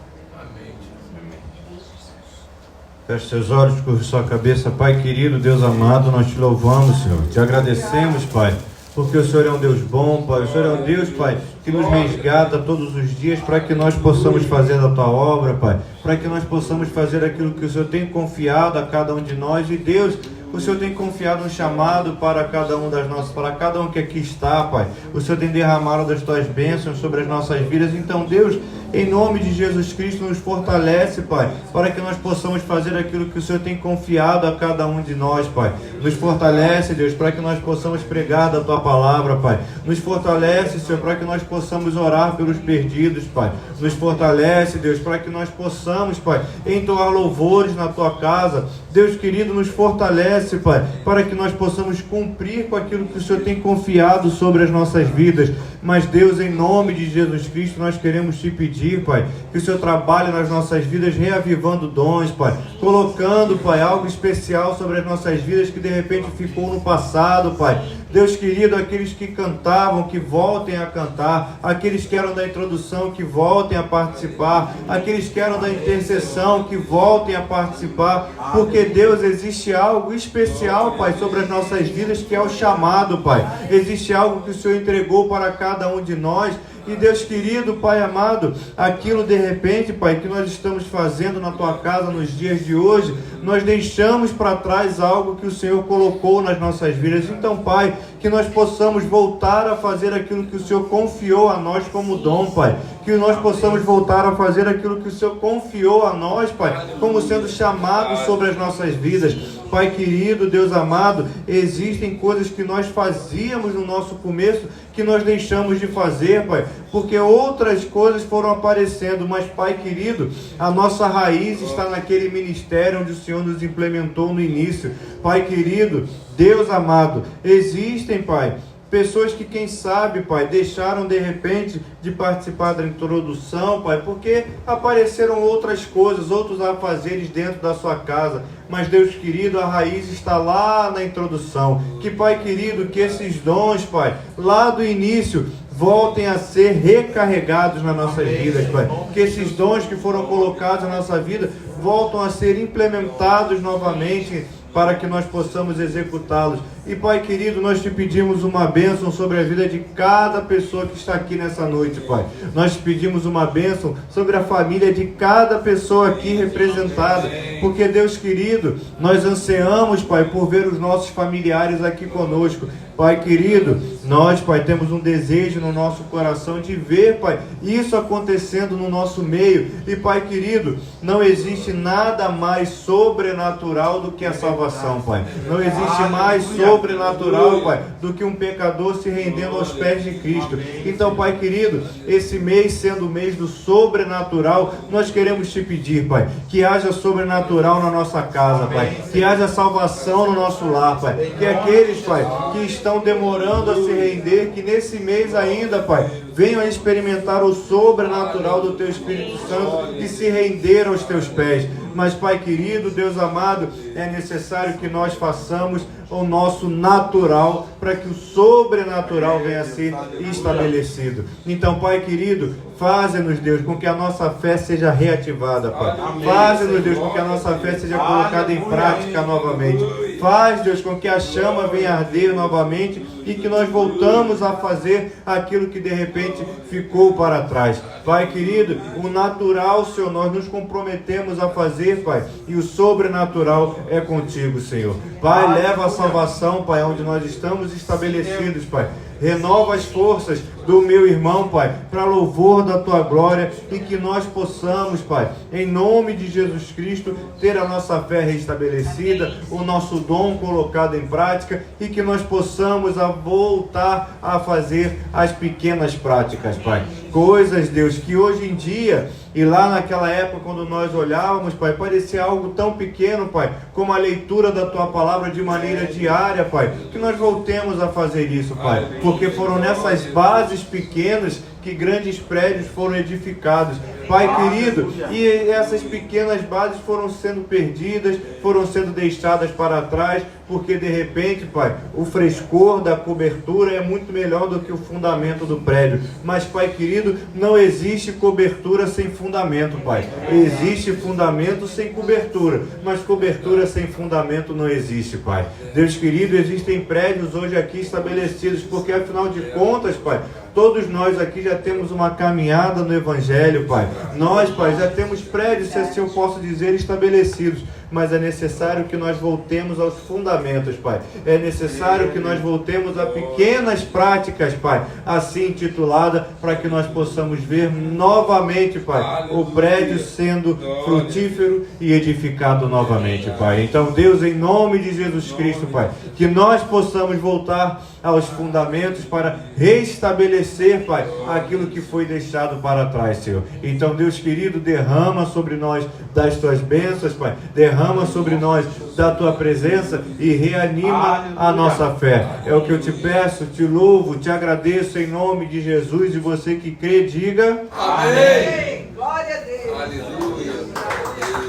Feche seus olhos, curva sua cabeça. Pai querido, Deus amado, nós te louvamos, Senhor. Te agradecemos, Pai, porque o Senhor é um Deus bom, Pai. O Senhor é um Deus, Pai, que nos resgata todos os dias para que nós possamos fazer a Tua obra, Pai. Para que nós possamos fazer aquilo que o Senhor tem confiado a cada um de nós. E Deus, o Senhor tem confiado um chamado para cada um das nossas, para cada um que aqui está, Pai. O Senhor tem derramado das Tuas bênçãos sobre as nossas vidas. Então, Deus, em nome de Jesus Cristo, nos fortalece, Pai, para que nós possamos fazer aquilo que o Senhor tem confiado a cada um de nós, Pai. Nos fortalece, Deus, para que nós possamos pregar da Tua palavra, Pai. Nos fortalece, Senhor, para que nós possamos orar pelos perdidos, Pai. Nos fortalece, Deus, para que nós possamos, Pai, entoar louvores na Tua casa. Deus querido, nos fortalece, Pai, para que nós possamos cumprir com aquilo que o Senhor tem confiado sobre as nossas vidas. Mas, Deus, em nome de Jesus Cristo, nós queremos te pedir, Pai, que o Senhor trabalhe nas nossas vidas, reavivando dons, Pai, colocando, Pai, algo especial sobre as nossas vidas que de repente ficou no passado, Pai. Deus querido, aqueles que cantavam, que voltem a cantar, aqueles que eram da introdução, que voltem a participar, aqueles que eram da intercessão, que voltem a participar, porque, Deus, existe algo especial, Pai, sobre as nossas vidas, que é o chamado, Pai. Existe algo que o Senhor entregou para cada um de nós. E Deus querido, Pai amado, aquilo de repente, Pai, que nós estamos fazendo na Tua casa nos dias de hoje, nós deixamos para trás algo que o Senhor colocou nas nossas vidas. Então, Pai, que nós possamos voltar a fazer aquilo que o Senhor confiou a nós como dom, Pai. Que nós possamos voltar a fazer aquilo que o Senhor confiou a nós, Pai, como sendo chamado sobre as nossas vidas. Pai querido, Deus amado, existem coisas que nós fazíamos no nosso começo que nós deixamos de fazer, Pai, porque outras coisas foram aparecendo. Mas, Pai querido, a nossa raiz está naquele ministério onde o Senhor nos implementou no início. Pai querido, Deus amado, existem, Pai, pessoas que, quem sabe, Pai, deixaram de repente de participar da introdução, Pai, porque apareceram outras coisas, outros afazeres dentro da sua casa. Mas, Deus querido, a raiz está lá na introdução. Que, Pai querido, que esses dons, Pai, lá do início, voltem a ser recarregados nas nossas vidas, Pai. Que esses dons que foram colocados na nossa vida voltam a ser implementados novamente, para que nós possamos executá-los. E, Pai querido, nós te pedimos uma bênção sobre a vida de cada pessoa que está aqui nessa noite, Pai. Nós te pedimos uma bênção sobre a família de cada pessoa aqui representada, porque, Deus querido, nós ansiamos, Pai, por ver os nossos familiares aqui conosco. Pai querido, nós, Pai, temos um desejo no nosso coração de ver, Pai, isso acontecendo no nosso meio. E, Pai querido, não existe nada mais sobrenatural do que a salvação, Pai. Não existe mais sobrenatural, Pai, do que um pecador se rendendo aos pés de Cristo. Então, Pai querido, esse mês sendo o mês do sobrenatural, nós queremos te pedir, Pai, que haja sobrenatural na nossa casa, Pai, que haja salvação no nosso lar, Pai, que aqueles, Pai, que estão demorando a se render, que nesse mês ainda, Pai, venham a experimentar o sobrenatural do Teu Espírito Santo e se render aos Teus pés. Mas, Pai querido, Deus amado, é necessário que nós façamos o nosso natural para que o sobrenatural venha a ser estabelecido. Então, Pai querido, faze-nos, Deus, com que a nossa fé seja reativada, Pai. Faze-nos, Deus, com que a nossa fé seja colocada em prática novamente. Faz, Deus, com que a chama venha arder novamente e que nós voltamos a fazer aquilo que de repente ficou para trás. Pai querido, o natural, Senhor, nós nos comprometemos a fazer, Pai, e o sobrenatural é contigo, Senhor. Pai, leva a salvação, Pai, onde nós estamos estabelecidos, Pai. Renova as forças do meu irmão, Pai, para louvor da Tua glória, e que nós possamos, Pai, em nome de Jesus Cristo, ter a nossa fé restabelecida, o nosso dom colocado em prática, e que nós possamos voltar a fazer as pequenas práticas, Pai. Coisas, Deus, que hoje em dia, e lá naquela época, quando nós olhávamos, Pai, parecia algo tão pequeno, Pai, como a leitura da Tua palavra de maneira diária, Pai, que nós voltemos a fazer isso, Pai, porque foram nessas bases pequenas que grandes prédios foram edificados. Pai querido, e essas pequenas bases foram sendo perdidas, foram sendo deixadas para trás, porque de repente, Pai, o frescor da cobertura é muito melhor do que o fundamento do prédio. Mas, Pai querido, não existe cobertura sem fundamento, Pai. Existe fundamento sem cobertura, mas cobertura sem fundamento não existe, Pai. Deus querido, existem prédios hoje aqui estabelecidos, porque afinal de contas, Pai, todos nós aqui já temos uma caminhada no Evangelho, Pai. Nós, Pai, já temos prédios, se assim eu posso dizer, estabelecidos. Mas é necessário que nós voltemos aos fundamentos, Pai. É necessário que nós voltemos a pequenas práticas, Pai, assim intitulada, para que nós possamos ver novamente, Pai, o prédio sendo frutífero e edificado novamente, Pai. Então, Deus, em nome de Jesus Cristo, Pai, que nós possamos voltar aos fundamentos para restabelecer, Pai, aquilo que foi deixado para trás, Senhor. Então, Deus querido, derrama sobre nós das Tuas bênçãos, Pai. Derrama sobre nós da Tua presença e reanima a nossa fé. É o que eu te peço, te louvo, te agradeço em nome de Jesus. E você que crê, diga Amém. Glória a Deus. Aleluia.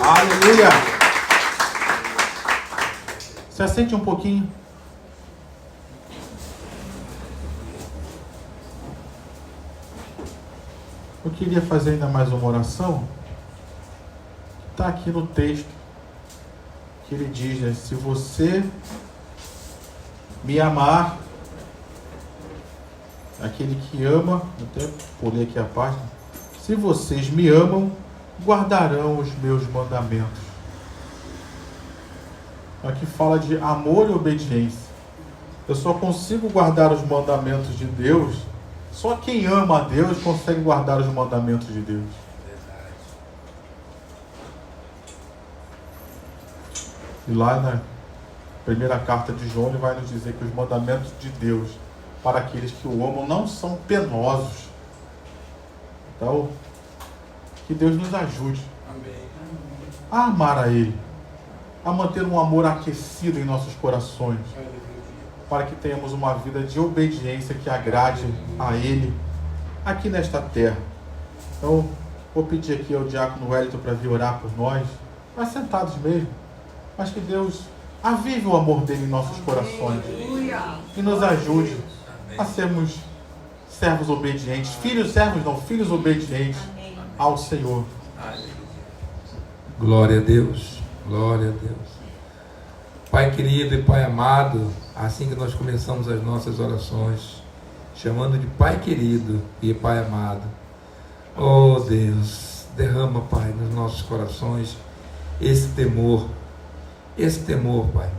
Aleluia! Se assente um pouquinho. Eu queria fazer ainda mais uma oração. Está aqui no texto. Que ele diz, né? Se você me amar, aquele que ama, até pulei aqui a página. Se vocês me amam, guardarão os meus mandamentos. Aqui fala de amor e obediência. Eu só consigo guardar os mandamentos de Deus. Só quem ama a Deus consegue guardar os mandamentos de Deus. E lá na primeira carta de João, ele vai nos dizer que os mandamentos de Deus para aqueles que o amam não são penosos. Então, que Deus nos ajude a amar a Ele, a manter um amor aquecido em nossos corações, para que tenhamos uma vida de obediência que agrade a Ele aqui nesta terra. Então, vou pedir aqui ao diácono Wellington para vir orar por nós, mas sentados mesmo, mas que Deus avive o amor dele em nossos corações e nos ajude a sermos servos obedientes, filhos servos não, filhos obedientes ao Senhor. Glória a Deus, glória a Deus. Pai querido e Pai amado, assim que nós começamos as nossas orações, chamando de Pai querido e Pai amado, oh Deus, derrama, Pai, nos nossos corações esse temor, Pai,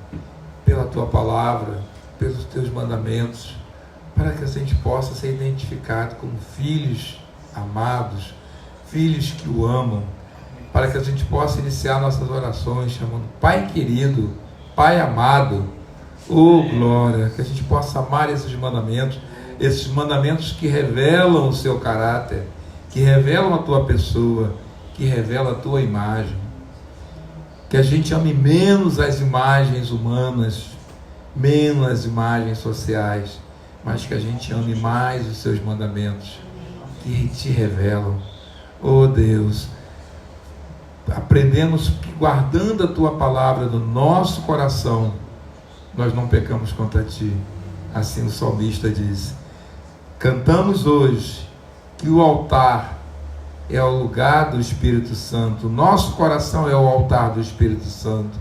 pela Tua palavra, pelos Teus mandamentos, para que a gente possa ser identificado como filhos amados, filhos que o amam, para que a gente possa iniciar nossas orações chamando Pai querido, Pai amado, oh glória, que a gente possa amar esses mandamentos que revelam o Seu caráter, que revelam a Tua pessoa, que revelam a Tua imagem. Que a gente ame menos as imagens humanas, menos as imagens sociais, mas que a gente ame mais os Seus mandamentos, que te revelam. Oh Deus, aprendemos que guardando a Tua palavra no nosso coração, nós não pecamos contra Ti. Assim o salmista diz. Cantamos hoje que o altar é o lugar do Espírito Santo. O nosso coração é o altar do Espírito Santo.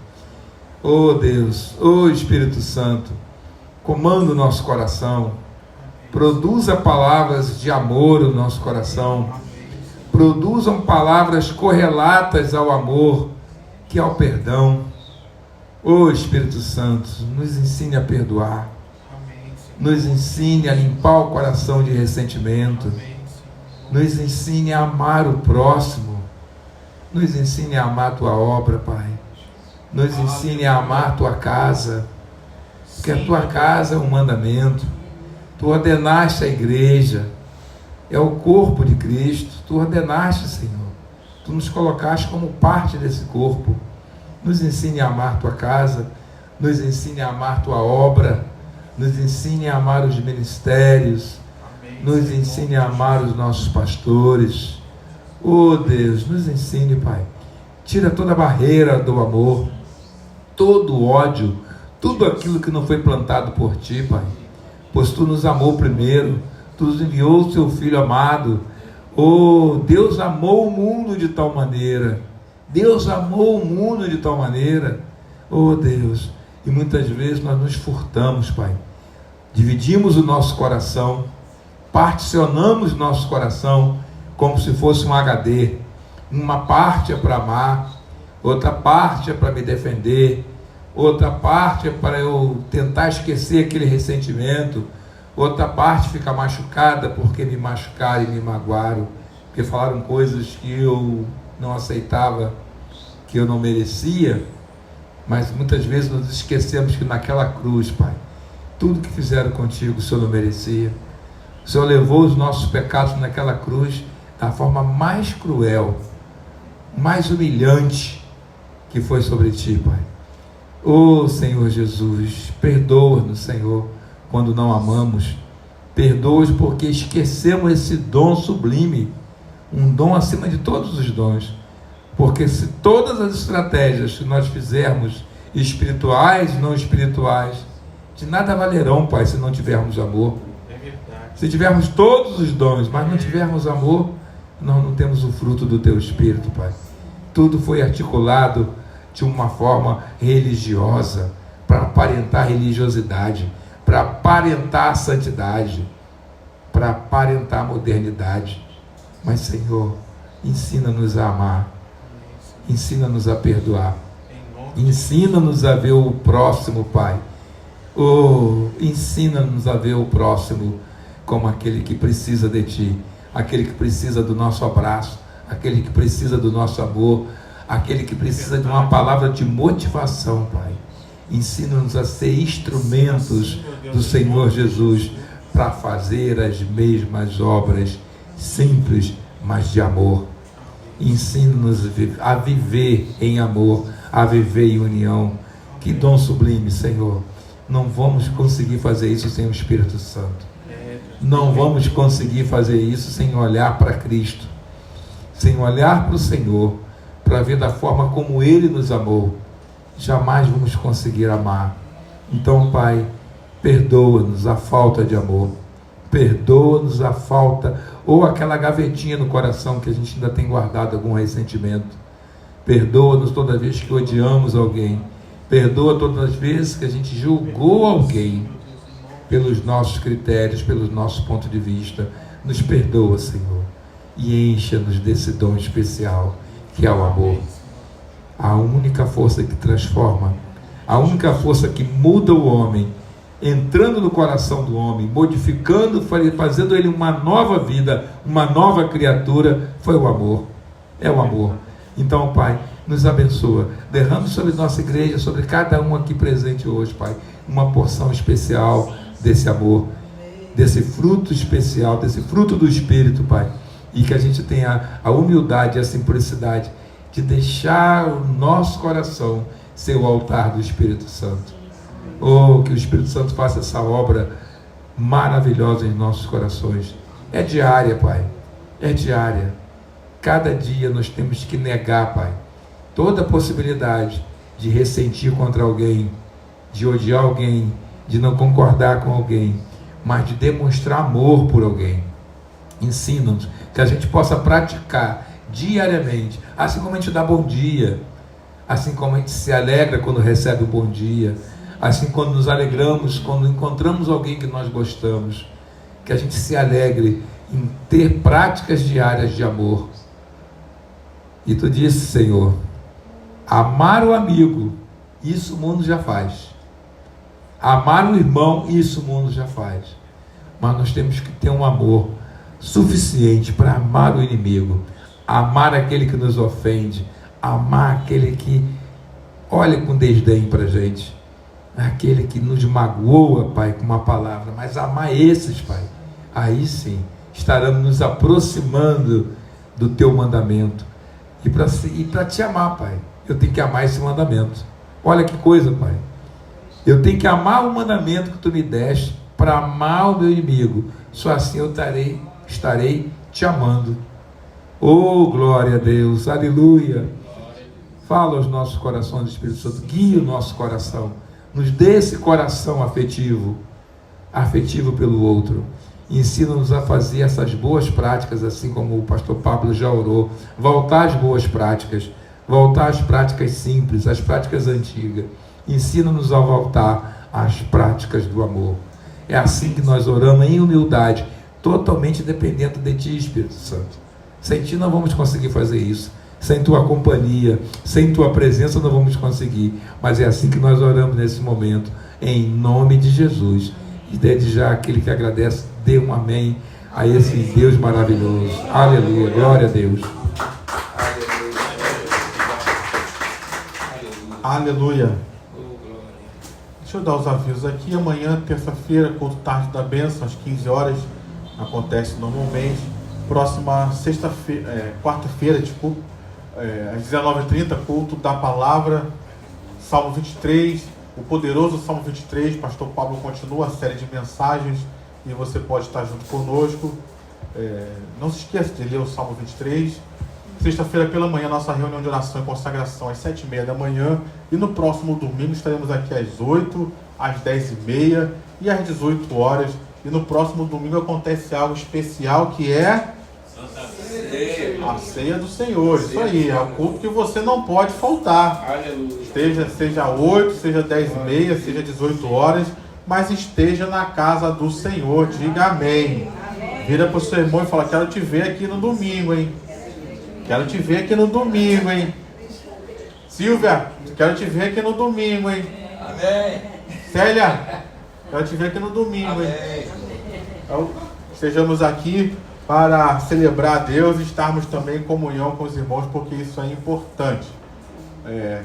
Oh Deus, oh Espírito Santo, comanda o nosso coração. Produza palavras de amor no nosso coração. Produzam palavras correlatas ao amor, que é o perdão. Oh Espírito Santo, nos ensine a perdoar. Nos ensine a limpar o coração de ressentimento. Nos ensine a amar o próximo. Nos ensine a amar a Tua obra, Pai. Nos ensine a amar a Tua casa. Porque a Tua casa é um mandamento. Tu ordenaste a igreja. É o corpo de Cristo. Tu ordenaste, Senhor. Tu nos colocaste como parte desse corpo. Nos ensine a amar Tua casa. Nos ensine a amar Tua obra. Nos ensine a amar os ministérios. Nos ensine a amar os nossos pastores. Oh Deus, nos ensine, Pai. Tira toda a barreira do amor, todo o ódio, tudo aquilo que não foi plantado por Ti, Pai. Pois Tu nos amou primeiro, Tu nos enviou o Seu Filho amado. Oh, Deus amou o mundo de tal maneira. Deus amou o mundo de tal maneira. Oh Deus, e muitas vezes nós nos furtamos, Pai. Dividimos o nosso coração, particionamos o nosso coração como se fosse um HD. Uma parte é para amar, outra parte é para me defender, outra parte é para eu tentar esquecer aquele ressentimento, outra parte fica machucada porque me machucaram e me magoaram, porque falaram coisas que eu não aceitava, que eu não merecia. Mas muitas vezes nós esquecemos que naquela cruz, Pai, tudo que fizeram contigo o Senhor não merecia. O Senhor levou os nossos pecados naquela cruz da forma mais cruel, mais humilhante que foi sobre Ti, Pai. Oh Senhor Jesus, perdoa-nos, Senhor, quando não amamos. Perdoa-nos porque esquecemos esse dom sublime, um dom acima de todos os dons. Porque se todas as estratégias que nós fizermos, espirituais e não espirituais, de nada valerão, Pai, se não tivermos amor. É verdade. Se tivermos todos os dons, mas não tivermos amor, nós não temos o fruto do Teu Espírito, Pai. Tudo foi articulado de uma forma religiosa, para aparentar religiosidade, para aparentar santidade, para aparentar modernidade. Mas, Senhor, ensina-nos a amar, ensina-nos a perdoar, ensina-nos a ver o próximo, Pai. Oh, ensina-nos a ver o próximo como aquele que precisa de Ti, aquele que precisa do nosso abraço, aquele que precisa do nosso amor, aquele que precisa de uma palavra de motivação, Pai. Ensina-nos a ser instrumentos do Senhor Jesus para fazer as mesmas obras simples, mas de amor. Ensina-nos a viver em amor, a viver em união. Que dom sublime, Senhor. Não vamos conseguir fazer isso sem o Espírito Santo. Não vamos conseguir fazer isso sem olhar para Cristo, sem olhar para o Senhor, para ver da forma como Ele nos amou. Jamais vamos conseguir amar. Então, Pai, perdoa-nos a falta de amor, perdoa-nos a falta, ou aquela gavetinha no coração que a gente ainda tem guardado algum ressentimento. Perdoa-nos toda vez que odiamos alguém, perdoa todas as vezes que a gente julgou alguém pelos nossos critérios, pelo nosso ponto de vista. Nos perdoa, Senhor, e encha-nos desse dom especial que é o amor. A única força que transforma, a única força que muda o homem, entrando no coração do homem, modificando, fazendo ele uma nova vida, uma nova criatura, foi o amor. É o amor. Então, Pai, nos abençoa. Derrame sobre nossa igreja, sobre cada um aqui presente hoje, Pai, uma porção especial desse amor, desse fruto especial, desse fruto do Espírito, Pai. E que a gente tenha a humildade e a simplicidade de deixar o nosso coração ser o altar do Espírito Santo. Oh, que o Espírito Santo faça essa obra maravilhosa em nossos corações. É diária, Pai. É diária. Cada dia nós temos que negar, Pai, toda a possibilidade de ressentir contra alguém, de odiar alguém, de não concordar com alguém, mas de demonstrar amor por alguém. Ensina-nos que a gente possa praticar diariamente, assim como a gente dá bom dia, assim como a gente se alegra quando recebe um bom dia, assim quando nos alegramos quando encontramos alguém que nós gostamos, que a gente se alegre em ter práticas diárias de amor. E Tu disse, Senhor, amar o amigo, isso o mundo já faz. Amar o irmão, isso o mundo já faz. Mas nós temos que ter um amor suficiente para amar o inimigo, amar aquele que nos ofende, amar aquele que olha com desdém para a gente, aquele que nos magoa, Pai, com uma palavra, mas amar esses, Pai, aí sim estaremos nos aproximando do Teu mandamento. E para Te amar, Pai, eu tenho que amar esse mandamento. Olha que coisa, Pai. Eu tenho que amar o mandamento que Tu me deste para amar o meu inimigo. Só assim eu estarei Te amando. Oh, glória a Deus, aleluia. Fala aos nossos corações, Espírito Santo, guia o nosso coração, nos dê esse coração afetivo pelo outro. Ensina-nos a fazer essas boas práticas, assim como o pastor Pablo já orou, voltar às boas práticas, voltar às práticas simples, às práticas antigas. Ensina-nos a voltar às práticas do amor. É assim que nós oramos em humildade, totalmente dependendo de Ti, Espírito Santo. Sem Ti não vamos conseguir fazer isso. Sem Tua companhia, sem Tua presença não vamos conseguir. Mas é assim que nós oramos nesse momento, em nome de Jesus. E desde já, aquele que agradece, dê um amém a esse Deus maravilhoso. Aleluia, glória a Deus. Aleluia. Deixa eu dar os avisos aqui. Amanhã, terça-feira, culto tarde da bênção, às 15 horas. Acontece normalmente. Próxima sexta-feira, quarta-feira, desculpa, às 19h30, culto da palavra, Salmo 23, o poderoso Salmo 23. Pastor Pablo continua a série de mensagens e você pode estar junto conosco. Não se esqueça de ler o Salmo 23. Sexta-feira pela manhã, nossa reunião de oração e consagração às 7h30 da manhã. E no próximo domingo estaremos aqui às 8h, às 10h30 e às 18 horas. E no próximo domingo acontece algo especial, que é a ceia do Senhor. Isso aí, é o culto que você não pode faltar. Seja 8, seja 10h30, seja 18 horas, mas esteja na casa do Senhor. Diga amém. Vira para o seu irmão e fala: quero te ver aqui no domingo, hein? Quero te ver aqui no domingo, hein? Silvia, quero te ver aqui no domingo, hein? Amém. Célia, quero te ver aqui no domingo, hein? Então, estejamos aqui para celebrar a Deus e estarmos também em comunhão com os irmãos, porque isso é importante.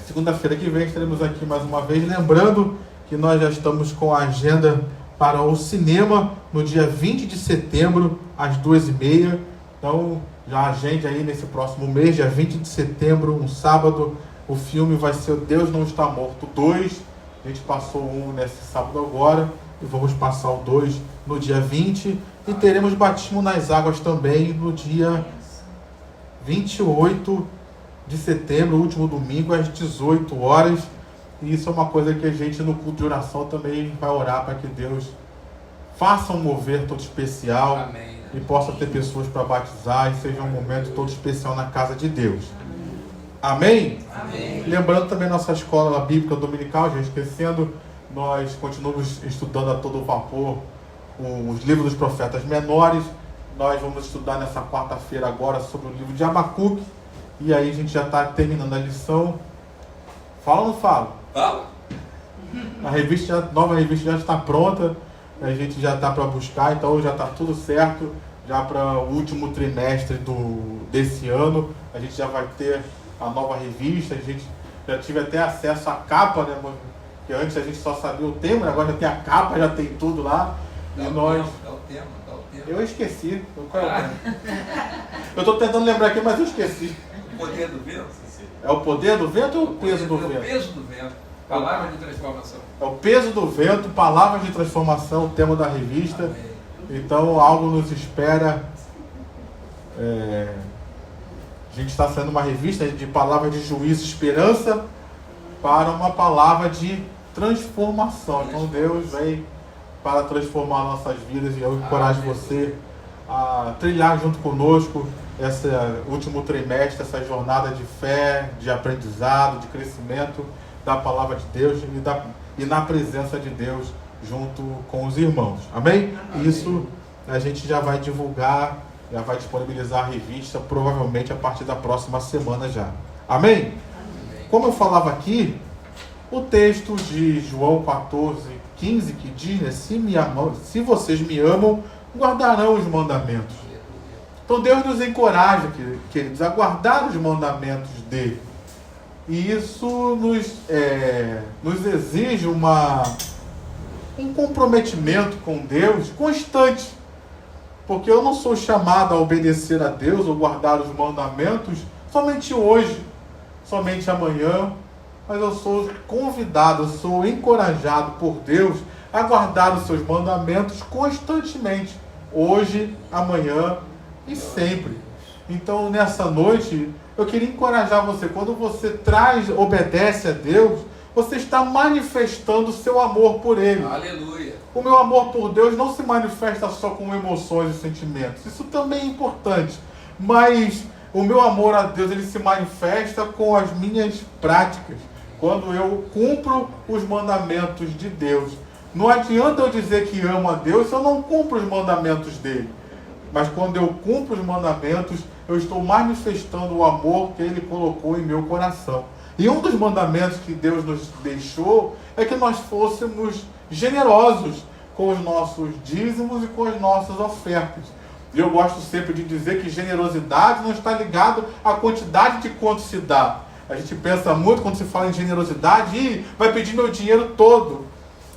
Segunda-feira que vem estaremos aqui mais uma vez, lembrando que nós já estamos com a agenda para o cinema no dia 20 de setembro, às 2h30. Então, já agende aí nesse próximo mês, dia 20 de setembro, um sábado. O filme vai ser Deus Não Está Morto 2. A gente passou um nesse sábado agora e vamos passar o 2 no dia 20. E teremos batismo nas águas também no dia 28 de setembro, último domingo, às 18 horas. E isso é uma coisa que a gente no culto de oração também vai orar para que Deus faça um mover todo especial. Amém. E possa ter pessoas para batizar e seja um momento todo especial na casa de Deus. Amém? Amém. Lembrando também nossa escola bíblica dominical, já esquecendo, nós continuamos estudando a todo vapor os livros dos profetas menores. Nós vamos estudar nessa quarta-feira agora sobre o livro de Abacuque. E aí a gente já está terminando a lição. Fala ou não fala? Fala. A nova revista já está pronta. A gente já está para buscar, então já está tudo certo. Já para o último trimestre desse ano, a gente já vai ter a nova revista. A gente já tive até acesso à capa, né? Porque antes a gente só sabia o tema, agora já tem a capa, já tem tudo lá. Dá o tema. Eu esqueci. Eu estou tentando lembrar aqui, mas eu esqueci. O poder do vento? É o poder do vento ou o peso do vento? É o peso do vento. Palavra de transformação. É o peso do vento, palavras de transformação, o tema da revista. Amém. Então, algo nos espera. A gente está sendo uma revista de palavras de juízo e esperança para uma palavra de transformação. Então, Deus vem para transformar nossas vidas, e eu encorajo você a trilhar junto conosco esse último trimestre, essa jornada de fé, de aprendizado, de crescimento da palavra de Deus e na presença de Deus junto com os irmãos. Amém? Amém. Isso a gente já vai divulgar, já vai disponibilizar a revista provavelmente a partir da próxima semana já. Amém? Amém. Como eu falava aqui, o texto de João 14:15 que diz, né, se vocês me amam, guardarão os mandamentos. Então Deus nos encoraja, queridos, a guardar os mandamentos dele. E isso nos exige um comprometimento com Deus constante. Porque eu não sou chamado a obedecer a Deus ou guardar os mandamentos somente hoje, somente amanhã. Mas eu sou convidado, eu sou encorajado por Deus a guardar os seus mandamentos constantemente. Hoje, amanhã e sempre. Então, nessa noite, eu queria encorajar você. Quando você obedece a Deus, você está manifestando o seu amor por Ele. Aleluia. O meu amor por Deus não se manifesta só com emoções e sentimentos. Isso também é importante. Mas o meu amor a Deus, ele se manifesta com as minhas práticas. Quando eu cumpro os mandamentos de Deus. Não adianta eu dizer que amo a Deus se eu não cumpro os mandamentos dele. Mas quando eu cumpro os mandamentos, eu estou manifestando o amor que Ele colocou em meu coração. E um dos mandamentos que Deus nos deixou é que nós fôssemos generosos com os nossos dízimos e com as nossas ofertas. E eu gosto sempre de dizer que generosidade não está ligado à quantidade de quanto se dá. A gente pensa muito quando se fala em generosidade, e vai pedir meu dinheiro todo.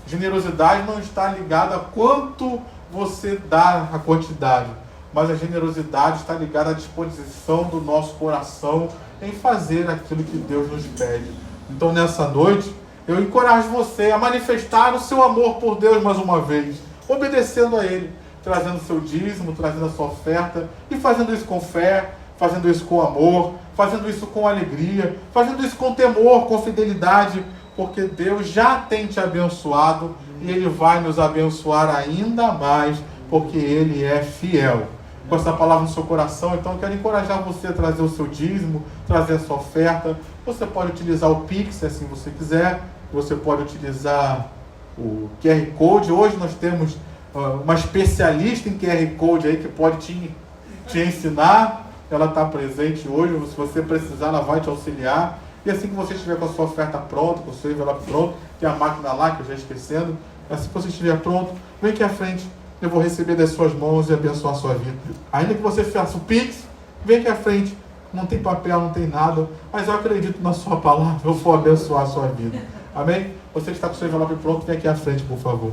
Generosidade não está ligada a quanto você dá a quantidade, mas a generosidade está ligada à disposição do nosso coração em fazer aquilo que Deus nos pede. Então, nessa noite, eu encorajo você a manifestar o seu amor por Deus mais uma vez, obedecendo a Ele, trazendo seu dízimo, trazendo a sua oferta, e fazendo isso com fé, fazendo isso com amor, fazendo isso com alegria, fazendo isso com temor, com fidelidade, porque Deus já tem te abençoado e Ele vai nos abençoar ainda mais, porque Ele é fiel. Com essa palavra no seu coração, então eu quero encorajar você a trazer o seu dízimo, trazer a sua oferta. Você pode utilizar o Pix, se assim você quiser. Você pode utilizar o QR Code. Hoje nós temos uma especialista em QR Code aí que pode te ensinar. Ela está presente hoje. Se você precisar, ela vai te auxiliar. E assim que você estiver com a sua oferta pronta, com o seu envelope pronto, tem a máquina lá que eu já esquecendo. Assim que você estiver pronto, vem aqui à frente. Eu vou receber das suas mãos e abençoar a sua vida. Ainda que você faça o Pix, vem aqui à frente. Não tem papel, não tem nada, mas eu acredito na sua palavra, eu vou abençoar a sua vida. Amém? Você que está com o seu envelope pronto, vem aqui à frente, por favor.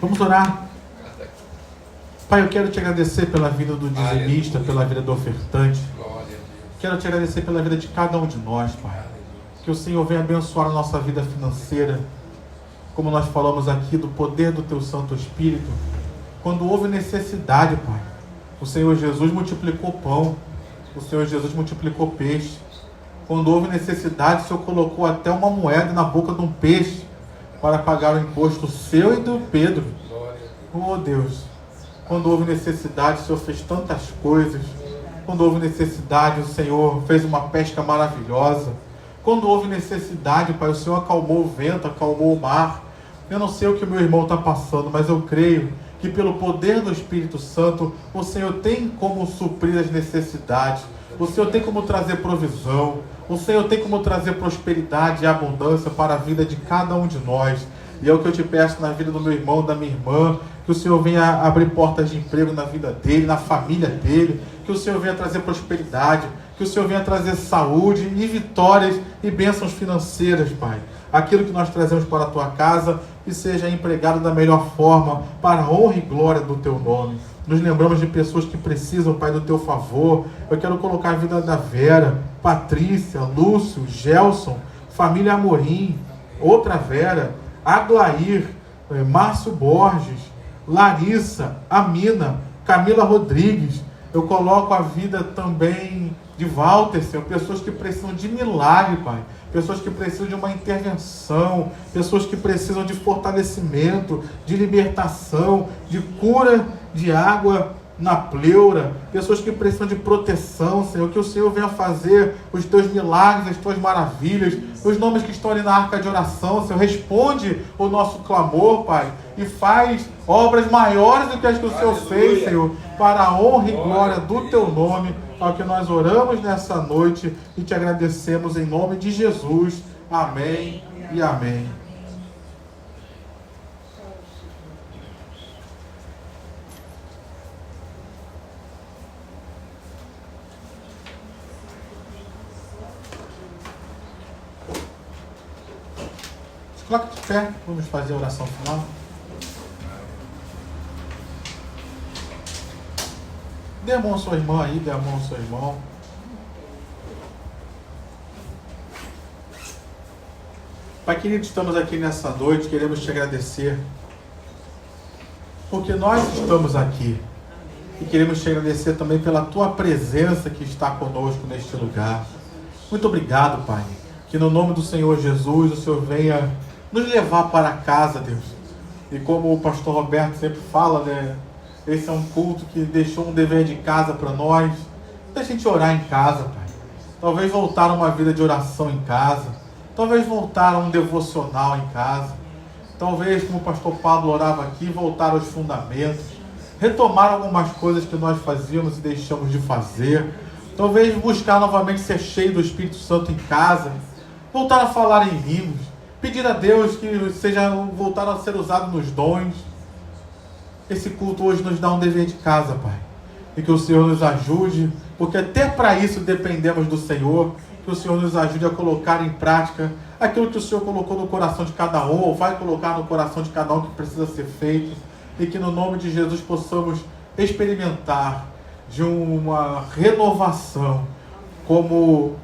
Vamos orar. Pai, eu quero te agradecer pela vida do dizimista, pela vida do ofertante. Quero te agradecer pela vida de cada um de nós, Pai. Que o Senhor venha abençoar a nossa vida financeira. Como nós falamos aqui do poder do Teu Santo Espírito. Quando houve necessidade, Pai, o Senhor Jesus multiplicou pão. O Senhor Jesus multiplicou peixe. Quando houve necessidade, o Senhor colocou até uma moeda na boca de um peixe para pagar o imposto seu e do Pedro. Oh Deus, quando houve necessidade, o Senhor fez tantas coisas. Quando houve necessidade, o Senhor fez uma pesca maravilhosa. Quando houve necessidade, Pai, o Senhor acalmou o vento, acalmou o mar. Eu não sei o que o meu irmão está passando, mas eu creio que pelo poder do Espírito Santo, o Senhor tem como suprir as necessidades. O Senhor tem como trazer provisão. O Senhor tem como trazer prosperidade e abundância para a vida de cada um de nós. E é o que eu te peço na vida do meu irmão, da minha irmã, que o Senhor venha abrir portas de emprego na vida dele, na família dele, que o Senhor venha trazer prosperidade, que o Senhor venha trazer saúde e vitórias e bênçãos financeiras, Pai. Aquilo que nós trazemos para a tua casa, que seja empregado da melhor forma, para a honra e glória do teu nome. Nos lembramos de pessoas que precisam, Pai, do teu favor. Eu quero colocar a vida da Vera, Patrícia, Lúcio, Gelson, família Amorim, outra Vera, Aglair, Márcio Borges, Larissa, Amina, Camila Rodrigues. Eu coloco a vida também de Walter, Senhor, pessoas que precisam de milagre, Pai. Pessoas que precisam de uma intervenção, pessoas que precisam de fortalecimento, de libertação, de cura de água na pleura, pessoas que precisam de proteção, Senhor, que o Senhor venha fazer os teus milagres, as tuas maravilhas, os nomes que estão ali na arca de oração, Senhor, responde o nosso clamor, Pai, e faz obras maiores do que as que o Senhor fez, Senhor, para a honra e glória do teu nome, ao que nós oramos nessa noite e te agradecemos em nome de Jesus. Amém e amém. Se coloque de pé, vamos fazer a oração final. Dê a mão à sua irmã aí, dê a mão ao seu irmão. Pai querido, estamos aqui nessa noite, queremos te agradecer, porque nós estamos aqui. E queremos te agradecer também pela tua presença que está conosco neste lugar. Muito obrigado, Pai. Que no nome do Senhor Jesus o Senhor venha nos levar para casa, Deus. E como o pastor Roberto sempre fala, né? Esse é um culto que deixou um dever de casa para nós. Deixa a gente orar em casa, Pai. Talvez voltar a uma vida de oração em casa. Talvez voltar a um devocional em casa. Talvez, como o pastor Pablo orava aqui, voltar aos fundamentos. Retomar algumas coisas que nós fazíamos e deixamos de fazer. Talvez buscar novamente ser cheio do Espírito Santo em casa. Voltar a falar em línguas. Pedir a Deus que seja voltar a ser usado nos dons. Esse culto hoje nos dá um dever de casa, Pai. E que o Senhor nos ajude, porque até para isso dependemos do Senhor. Que o Senhor nos ajude a colocar em prática aquilo que o Senhor colocou no coração de cada um, ou vai colocar no coração de cada um que precisa ser feito. E que no nome de Jesus possamos experimentar de uma renovação, como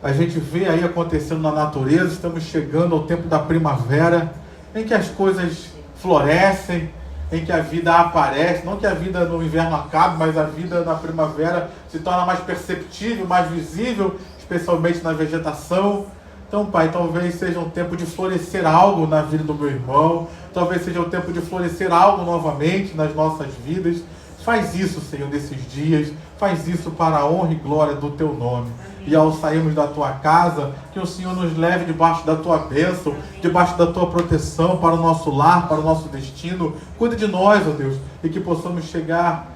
a gente vê aí acontecendo na natureza. Estamos chegando ao tempo da primavera, em que as coisas florescem, em que a vida aparece, não que a vida no inverno acabe, mas a vida na primavera se torna mais perceptível, mais visível, especialmente na vegetação. Então, Pai, talvez seja um tempo de florescer algo na vida do meu irmão, talvez seja um tempo de florescer algo novamente nas nossas vidas. Faz isso, Senhor, nesses dias, faz isso para a honra e glória do Teu nome. E ao sairmos da Tua casa, que o Senhor nos leve debaixo da Tua bênção, debaixo da Tua proteção, para o nosso lar, para o nosso destino. Cuide de nós, ó Deus, e que possamos chegar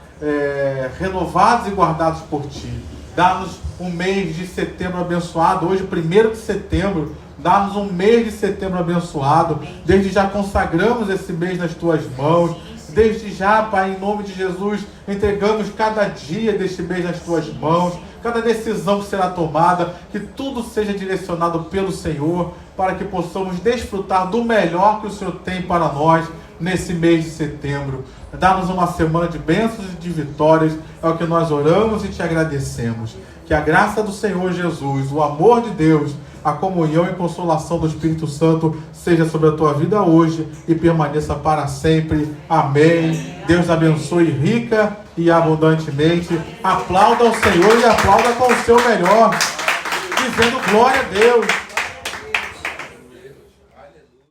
renovados e guardados por Ti. Dá-nos um mês de setembro abençoado, hoje 1º de setembro, dá-nos um mês de setembro abençoado. Desde já consagramos esse mês nas Tuas mãos. Desde já, Pai, em nome de Jesus, entregamos cada dia deste mês nas Tuas mãos, cada decisão que será tomada, que tudo seja direcionado pelo Senhor, para que possamos desfrutar do melhor que o Senhor tem para nós nesse mês de setembro. Dá-nos uma semana de bênçãos e de vitórias, é o que nós oramos e Te agradecemos. Que a graça do Senhor Jesus, o amor de Deus, a comunhão e consolação do Espírito Santo seja sobre a tua vida hoje e permaneça para sempre. Amém. Deus abençoe rica e abundantemente. Aplauda ao Senhor e aplauda com o seu melhor, dizendo glória a Deus.